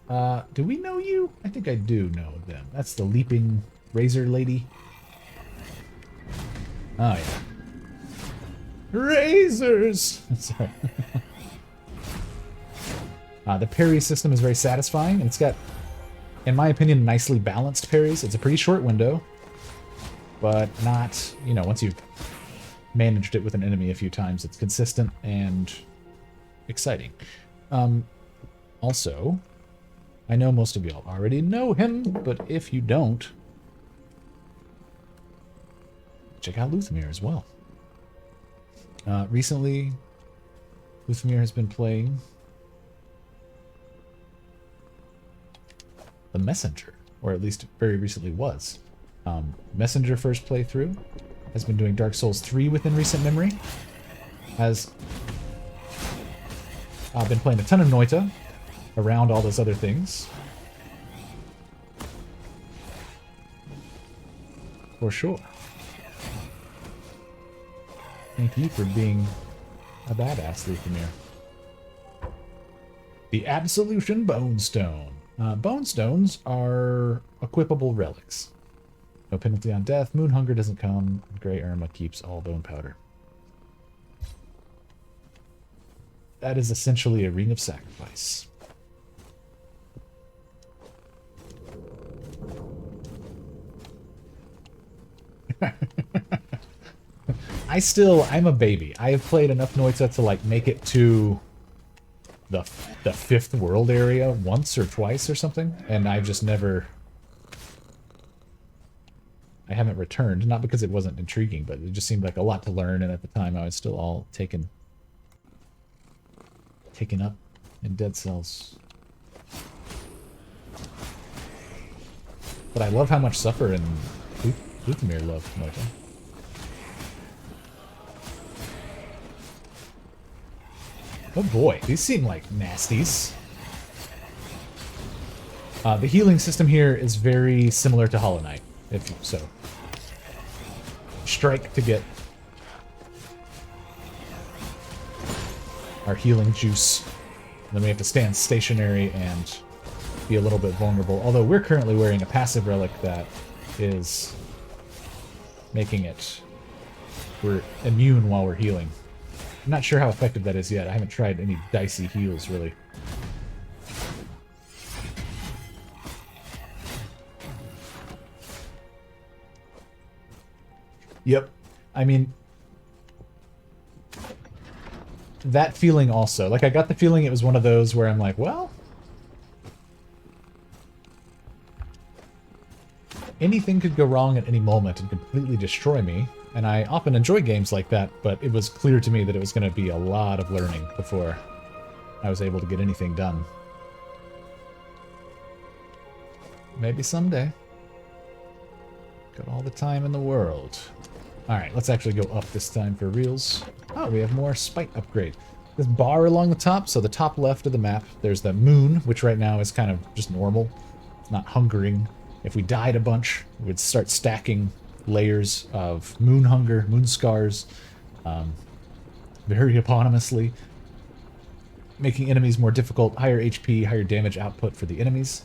Do we know you? I think I do know them. That's the leaping razor lady. Oh, yeah. Razors! Sorry. The parry system is very satisfying, and it's got, in my opinion, nicely balanced parries. It's a pretty short window, but not, you know, once you've managed it with an enemy a few times, it's consistent and exciting. Also, I know most of y'all already know him, but if you don't, check out Luthmir as well. Recently, Luthmir has been playing the Messenger, or at least very recently was. Messenger first playthrough, has been doing Dark Souls 3 within recent memory, has been playing a ton of Noita around all those other things. For sure. Thank you for being a badass, Luthmir. The Absolution Bone Stone. Bone Stones are equipable relics. No penalty on death, moon hunger doesn't come, Grey Irma keeps all bone powder. That is essentially a ring of sacrifice. I'm a baby. I have played enough Noita to like make it to the fifth world area once or twice or something, and I've just never... I haven't returned, not because it wasn't intriguing, but it just seemed like a lot to learn, and at the time I was still all taken up in dead cells. But I love how much Suffer and Luthmir love Noita. Oh boy, these seem like nasties. The healing system here is very similar to Hollow Knight, if so. Strike to get our healing juice. And then we have to stand stationary and be a little bit vulnerable. Although we're currently wearing a passive relic that is making it... we're immune while we're healing. I'm not sure how effective that is yet. I haven't tried any dicey heals, really. Yep. I mean, that feeling also. Like, I got the feeling it was one of those where I'm like, well, anything could go wrong at any moment and completely destroy me. And I often enjoy games like that, but it was clear to me that it was going to be a lot of learning before I was able to get anything done. Maybe someday. Got all the time in the world. Alright, let's actually go up this time for reals. Oh, we have more spite upgrade. This bar along the top, so the top left of the map, there's the moon, which right now is kind of just normal. It's not hungering. If we died a bunch, we'd start stacking layers of moon hunger, Moonscars, very eponymously, making enemies more difficult, higher HP, higher damage output for the enemies.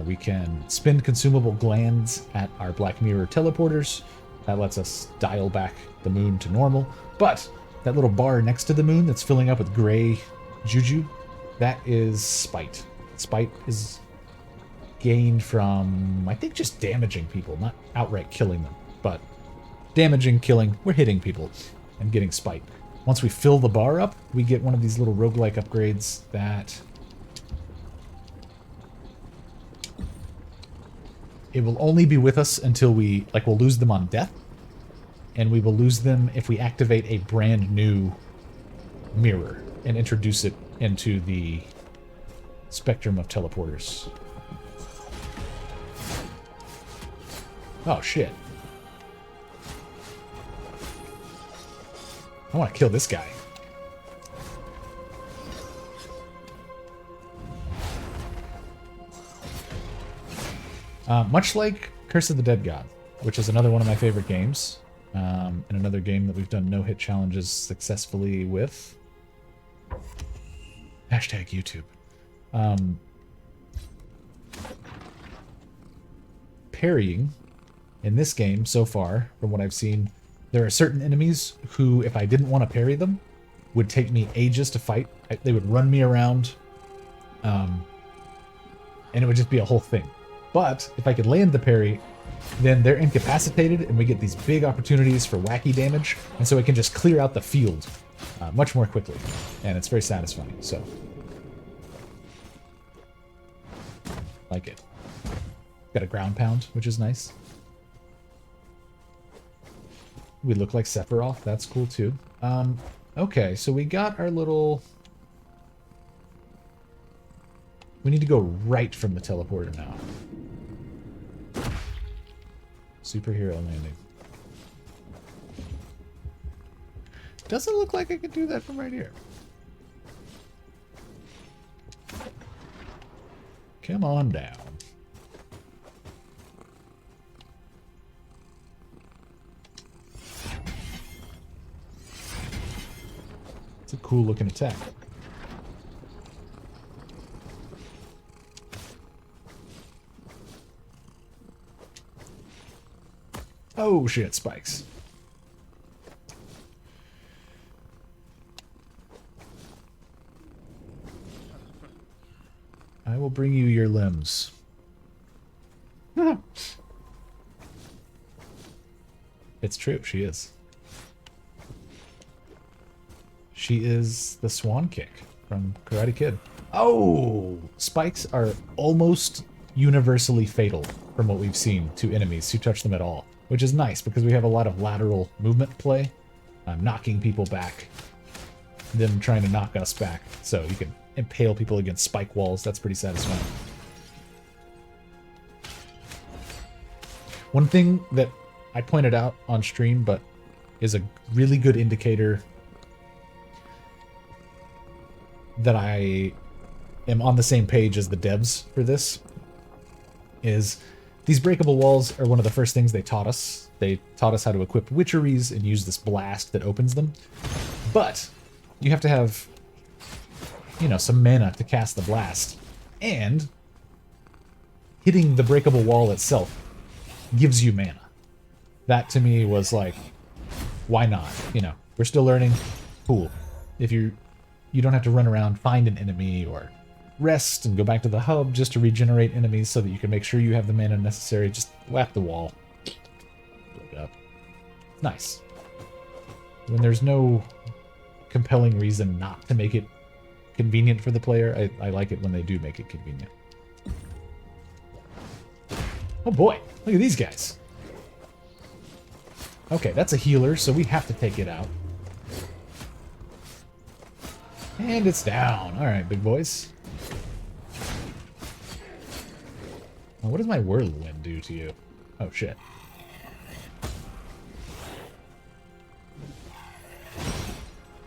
We can spend consumable glands at our Black Mirror teleporters. That lets us dial back the moon to normal. But that little bar next to the moon that's filling up with gray juju, that is spite. Spite is gained from, I think, just damaging people, not outright killing them. But damaging, killing, we're hitting people and getting spite. Once we fill the bar up, we get one of these little roguelike upgrades that it will only be with us until we'll lose them on death. And we will lose them if we activate a brand new mirror and introduce it into the spectrum of teleporters. Oh, shit. I want to kill this guy. Much like Curse of the Dead God, which is another one of my favorite games, and another game that we've done no-hit challenges successfully with. Hashtag YouTube. Parrying in this game so far, from what I've seen, there are certain enemies who, if I didn't want to parry them, would take me ages to fight. They would run me around, and it would just be a whole thing. But if I could land the parry, then they're incapacitated, and we get these big opportunities for wacky damage, and so it can just clear out the field much more quickly, and it's very satisfying. So, like it. Got a ground pound, which is nice. We look like Sephiroth. That's cool too. Okay, so we got our little... We need to go right from the teleporter now. Superhero landing. Doesn't look like I could do that from right here. Come on down. It's a cool looking attack. Oh shit, spikes. I will bring you your limbs. It's true, she is. She is the Swan Kick from Karate Kid. Oh! Spikes are almost universally fatal from what we've seen to enemies who touch them at all, which is nice because we have a lot of lateral movement play, knocking people back, them trying to knock us back, so you can impale people against spike walls. That's pretty satisfying. One thing that I pointed out on stream, but is a really good indicator that I am on the same page as the devs for this, is these breakable walls are one of the first things they taught us. They taught us how to equip witcheries and use this blast that opens them. But you have to have, you know, some mana to cast the blast. And hitting the breakable wall itself gives you mana. That to me was like, why not? You know, we're still learning. Cool. If you don't have to run around, find an enemy, or rest and go back to the hub just to regenerate enemies so that you can make sure you have the mana necessary. Just whap the wall. Blow it up. Nice. When there's no compelling reason not to make it convenient for the player, I like it when they do make it convenient. Oh boy, look at these guys. Okay, that's a healer, so we have to take it out. And it's down. Alright, big boys. Oh, what does my whirlwind do to you? Oh, shit.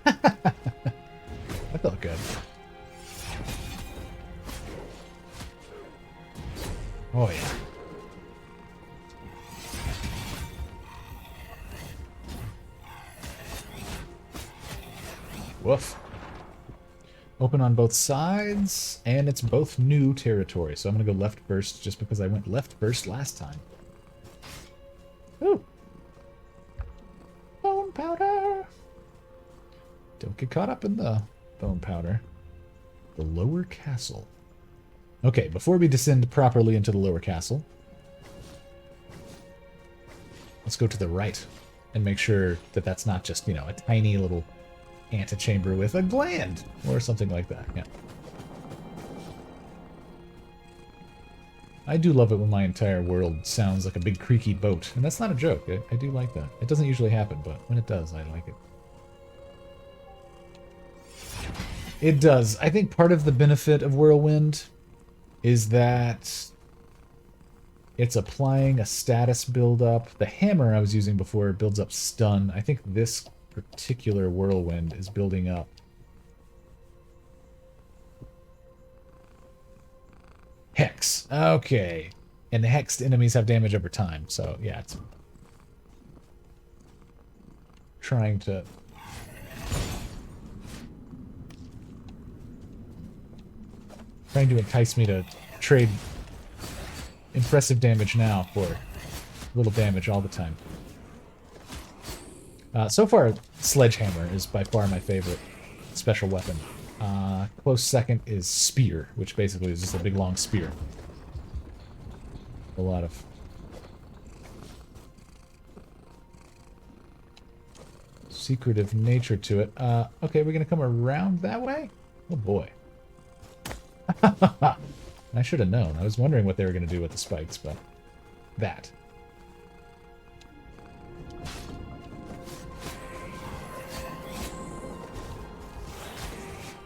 That felt good. Oh, yeah. Woof. Open on both sides, and it's both new territory. So I'm going to go left first, just because I went left first last time. Ooh. Bone powder. Don't get caught up in the bone powder. The lower castle. Okay, before we descend properly into the lower castle, let's go to the right and make sure that that's not just, you know, a tiny little antechamber with a gland or something like that. Yeah. I do love it when my entire world sounds like a big creaky boat. And that's not a joke. I do like that. It doesn't usually happen, but when it does, I like it. It does. I think part of the benefit of Whirlwind is that it's applying a status build-up. The hammer I was using before builds up stun. I think this particular Whirlwind is building up Hex. Okay. And the hexed enemies have damage over time, so yeah, it's trying to entice me to trade impressive damage now for little damage all the time. So far, Sledgehammer is by far my favorite special weapon. Close second is Spear, which basically is just a big long spear. A lot of secretive nature to it. Okay, we're gonna come around that way? Oh boy. I should have known. I was wondering what they were gonna do with the spikes, but that.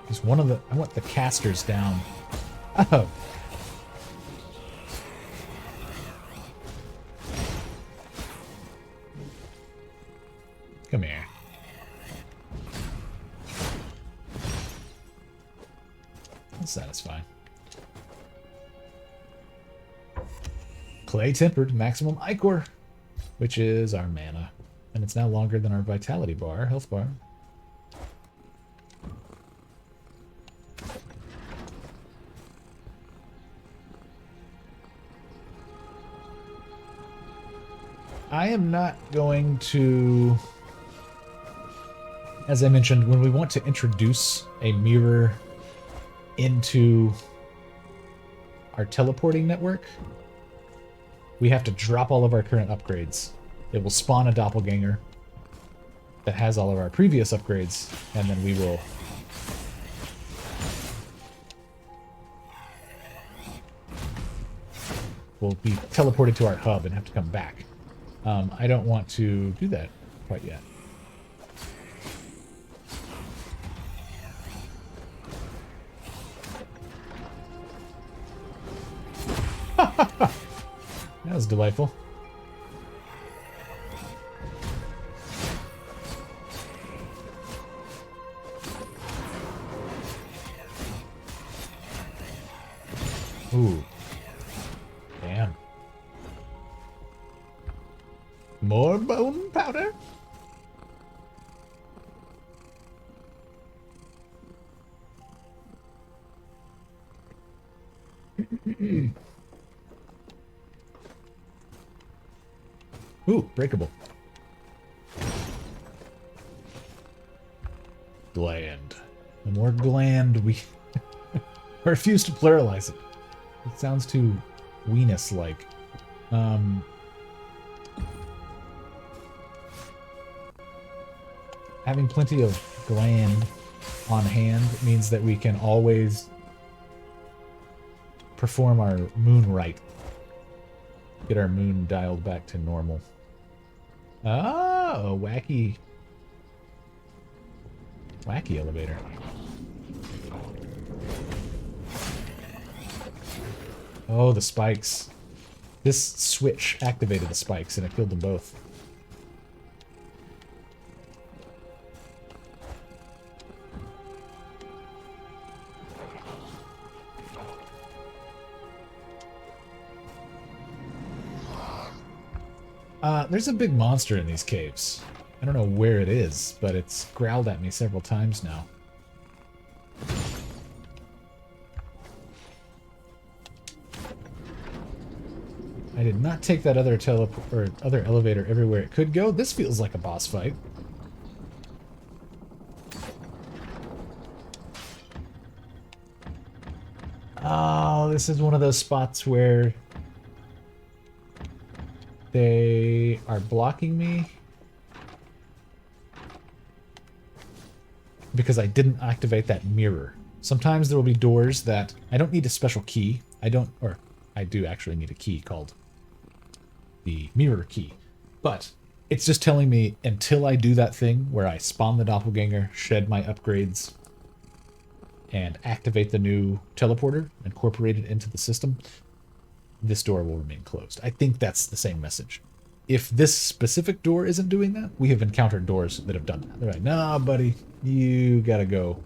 Just one of the... I want the casters down. Oh. Come here. That's satisfying. Clay tempered maximum ichor, which is our mana. And it's now longer than our vitality bar, health bar. I am not going to, as I mentioned, when we want to introduce a mirror into our teleporting network, we have to drop all of our current upgrades. It will spawn a doppelganger that has all of our previous upgrades, and then we will be teleported to our hub and have to come back. I don't want to do that quite yet. That was delightful. Ooh. Damn. More bone powder? Ooh, breakable. Gland. The more gland we... I refuse to pluralize it. It sounds too weenus-like. Having plenty of gland on hand means that we can always perform our moon rite. Get our moon dialed back to normal. Oh, wacky elevator. Oh, the spikes. This switch activated the spikes and it killed them both. There's a big monster in these caves. I don't know where it is, but it's growled at me several times now. I did not take that other other elevator everywhere it could go. This feels like a boss fight. Oh, this is one of those spots where they are blocking me because I didn't activate that mirror. Sometimes there will be doors that I don't need a special key. I do actually need a key called the mirror key. But it's just telling me until I do that thing where I spawn the doppelganger, shed my upgrades, and activate the new teleporter, incorporate it into the system, this door will remain closed. I think that's the same message. If this specific door isn't doing that, we have encountered doors that have done that. They're like, nah, buddy, you gotta go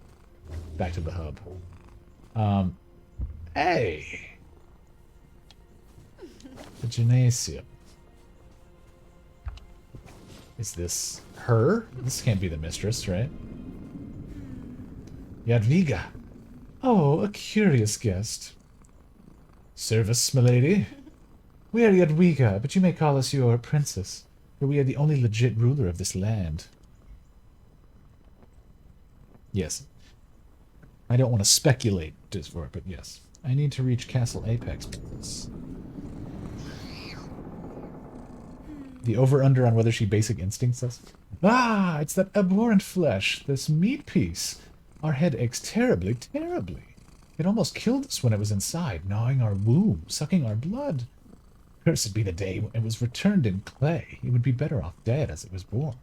back to the hub. Hey! The gymnasium. Is this her? This can't be the mistress, right? Jadwiga. Oh, a curious guest. Service, milady? We are Jadwiga, but you may call us your princess, for we are the only legit ruler of this land. Yes. I don't want to speculate just for it, but yes. I need to reach Castle Apex. Please. The over-under on whether she basic instincts us? Ah, it's that abhorrent flesh, this meat piece. Our head aches terribly, terribly. It almost killed us when it was inside, gnawing our womb, sucking our blood. Cursed be the day when it was returned in clay. It would be better off dead as it was born.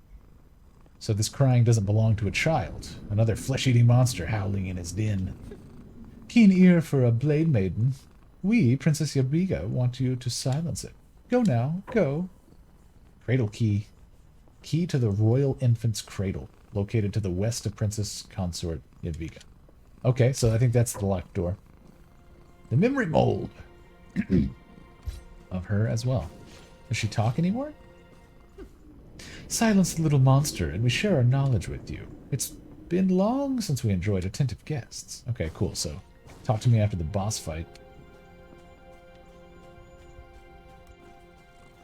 So this crying doesn't belong to a child. Another flesh-eating monster howling in his den. Keen ear for a blade maiden. We, Princess Jadwiga, want you to silence it. Go now, go. Cradle key. Key to the royal infant's cradle, located to the west of Princess Consort Jadwiga. Okay, so I think that's the locked door. The memory mold of her as well. Does she talk anymore? Silence the little monster, and we share our knowledge with you. It's been long since we enjoyed attentive guests. Okay, cool. So, talk to me after the boss fight.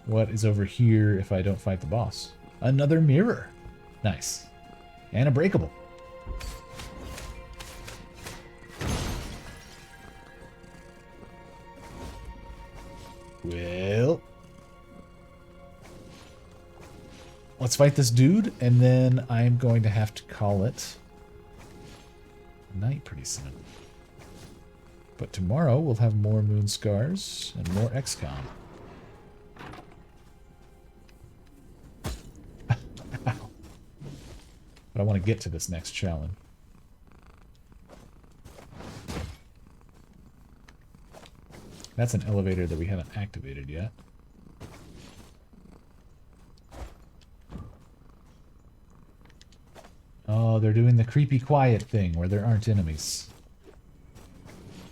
What is over here if I don't fight the boss? Another mirror. Nice. And a breakable. Well, let's fight this dude, and then I'm going to have to call it night pretty soon. But tomorrow we'll have more Moonscars and more XCOM. But I want to get to this next challenge. That's an elevator that we haven't activated yet. Oh, they're doing the creepy quiet thing where there aren't enemies.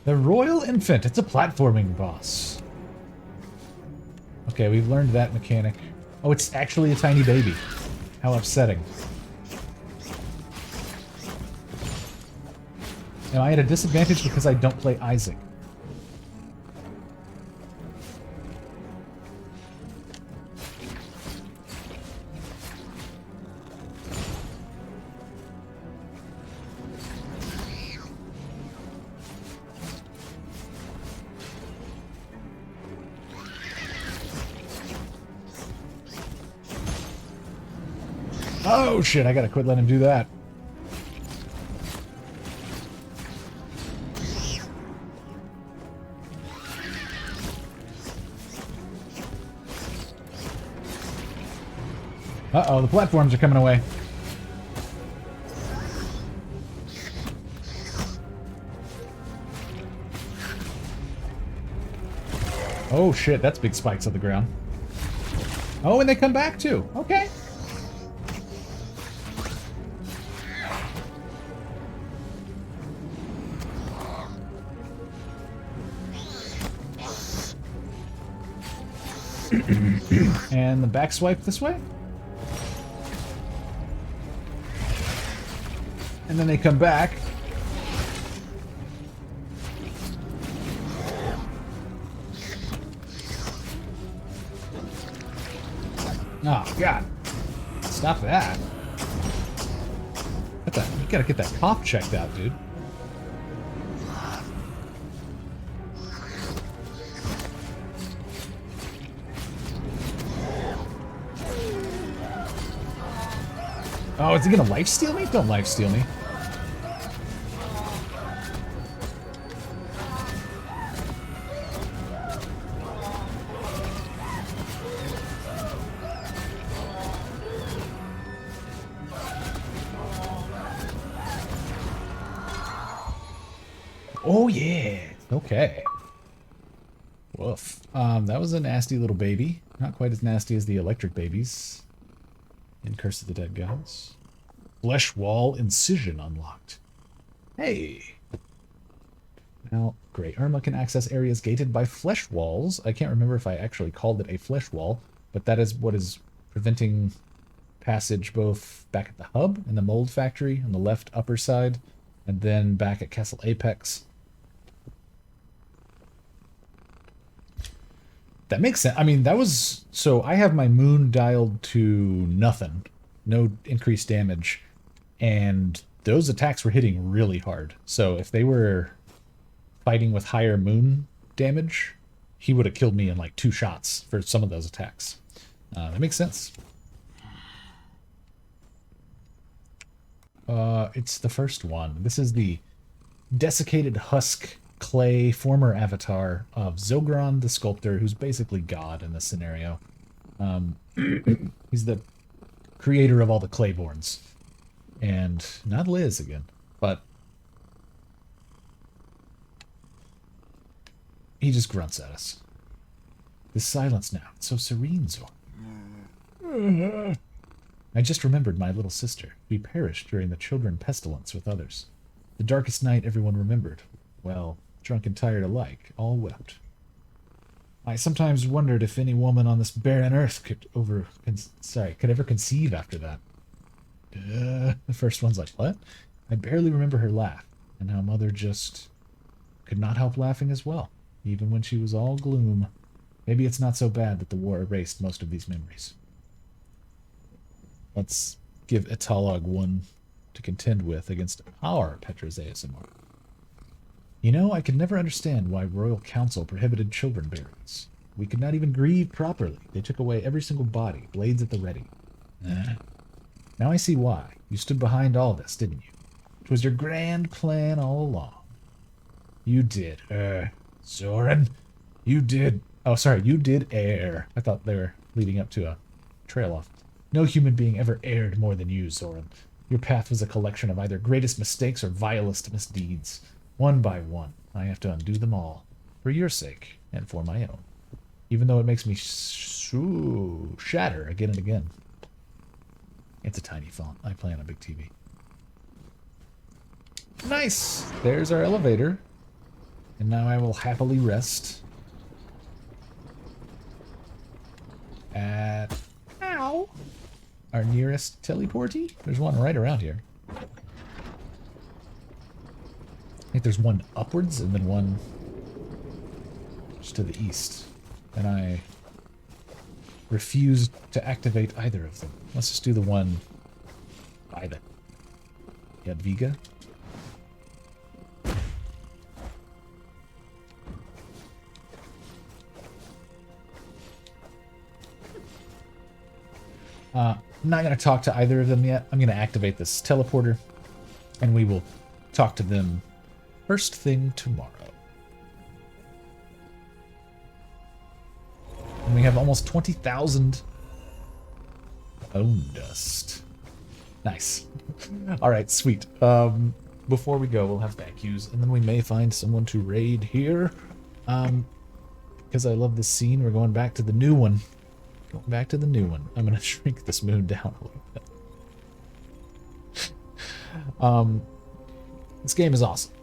The Royal Infant! It's a platforming boss. Okay, we've learned that mechanic. Oh, it's actually a tiny baby. How upsetting. Am I at a disadvantage because I don't play Isaac? Oh shit, I gotta quit letting him do that. Uh-oh, the platforms are coming away. Oh shit, that's big spikes on the ground. Oh, and they come back too. Okay. And the back swipe this way. And then they come back. Oh, God. Stop that. What the? You gotta get that cough checked out, dude. Oh, is he gonna lifesteal me? Don't lifesteal me. yeah. Okay. Woof. That was a nasty little baby. Not quite as nasty as the electric babies in Curse of the Dead Gods. Flesh wall incision unlocked. Hey. Now, Grey Irma can access areas gated by flesh walls. I can't remember if I actually called it a flesh wall, but that is what is preventing passage both back at the hub and the mold factory on the left upper side, and then back at Castle Apex. That makes sense. I mean, that was... So I have my moon dialed to nothing. No increased damage. And those attacks were hitting really hard. So if they were fighting with higher moon damage, he would have killed me in like 2 shots for some of those attacks. That makes sense. It's the first one. This is the desiccated husk clay former avatar of Zogron the Sculptor, who's basically God in this scenario. He's the creator of all the Clayborns. And not Liz again, but he just grunts at us. This silence now, it's so serene, Zorn. I just remembered my little sister. We perished during the children pestilence with others. The darkest night everyone remembered. Well, drunk and tired alike, all wept. I sometimes wondered if any woman on this barren earth could ever conceive after that. The first one's like, what? I barely remember her laugh, and how Mother just could not help laughing as well, even when she was all gloom. Maybe it's not so bad that the war erased most of these memories. Let's give Etalog one to contend with against our Petra's ASMR. You know, I could never understand why Royal Council prohibited children burials. We could not even grieve properly. They took away every single body, blades at the ready. Now I see why. You stood behind all this, didn't you? It was your grand plan all along. You did, Zoran. You did... Oh, sorry, you did err. I thought they were leading up to a trail off. No human being ever erred more than you, Zoran. Your path was a collection of either greatest mistakes or vilest misdeeds. One by one, I have to undo them all. For your sake, and for my own. Even though it makes me shatter again and again. It's a tiny font. I play on a big TV. Nice! There's our elevator. And now I will happily rest. At... Ow! Our nearest teleportee? There's one right around here. I think there's one upwards and then one just to the east. And I refuse to activate either of them. Let's just do the one by the Jadwiga. I'm not going to talk to either of them yet. I'm going to activate this teleporter, and we will talk to them first thing tomorrow. And we have almost 20,000 bone dust. Nice. All right, sweet. Before we go, we'll have thank yous, and then we may find someone to raid here. Because I love this scene, we're going back to the new one. Going back to the new one. I'm going to shrink this moon down a little bit. This game is awesome.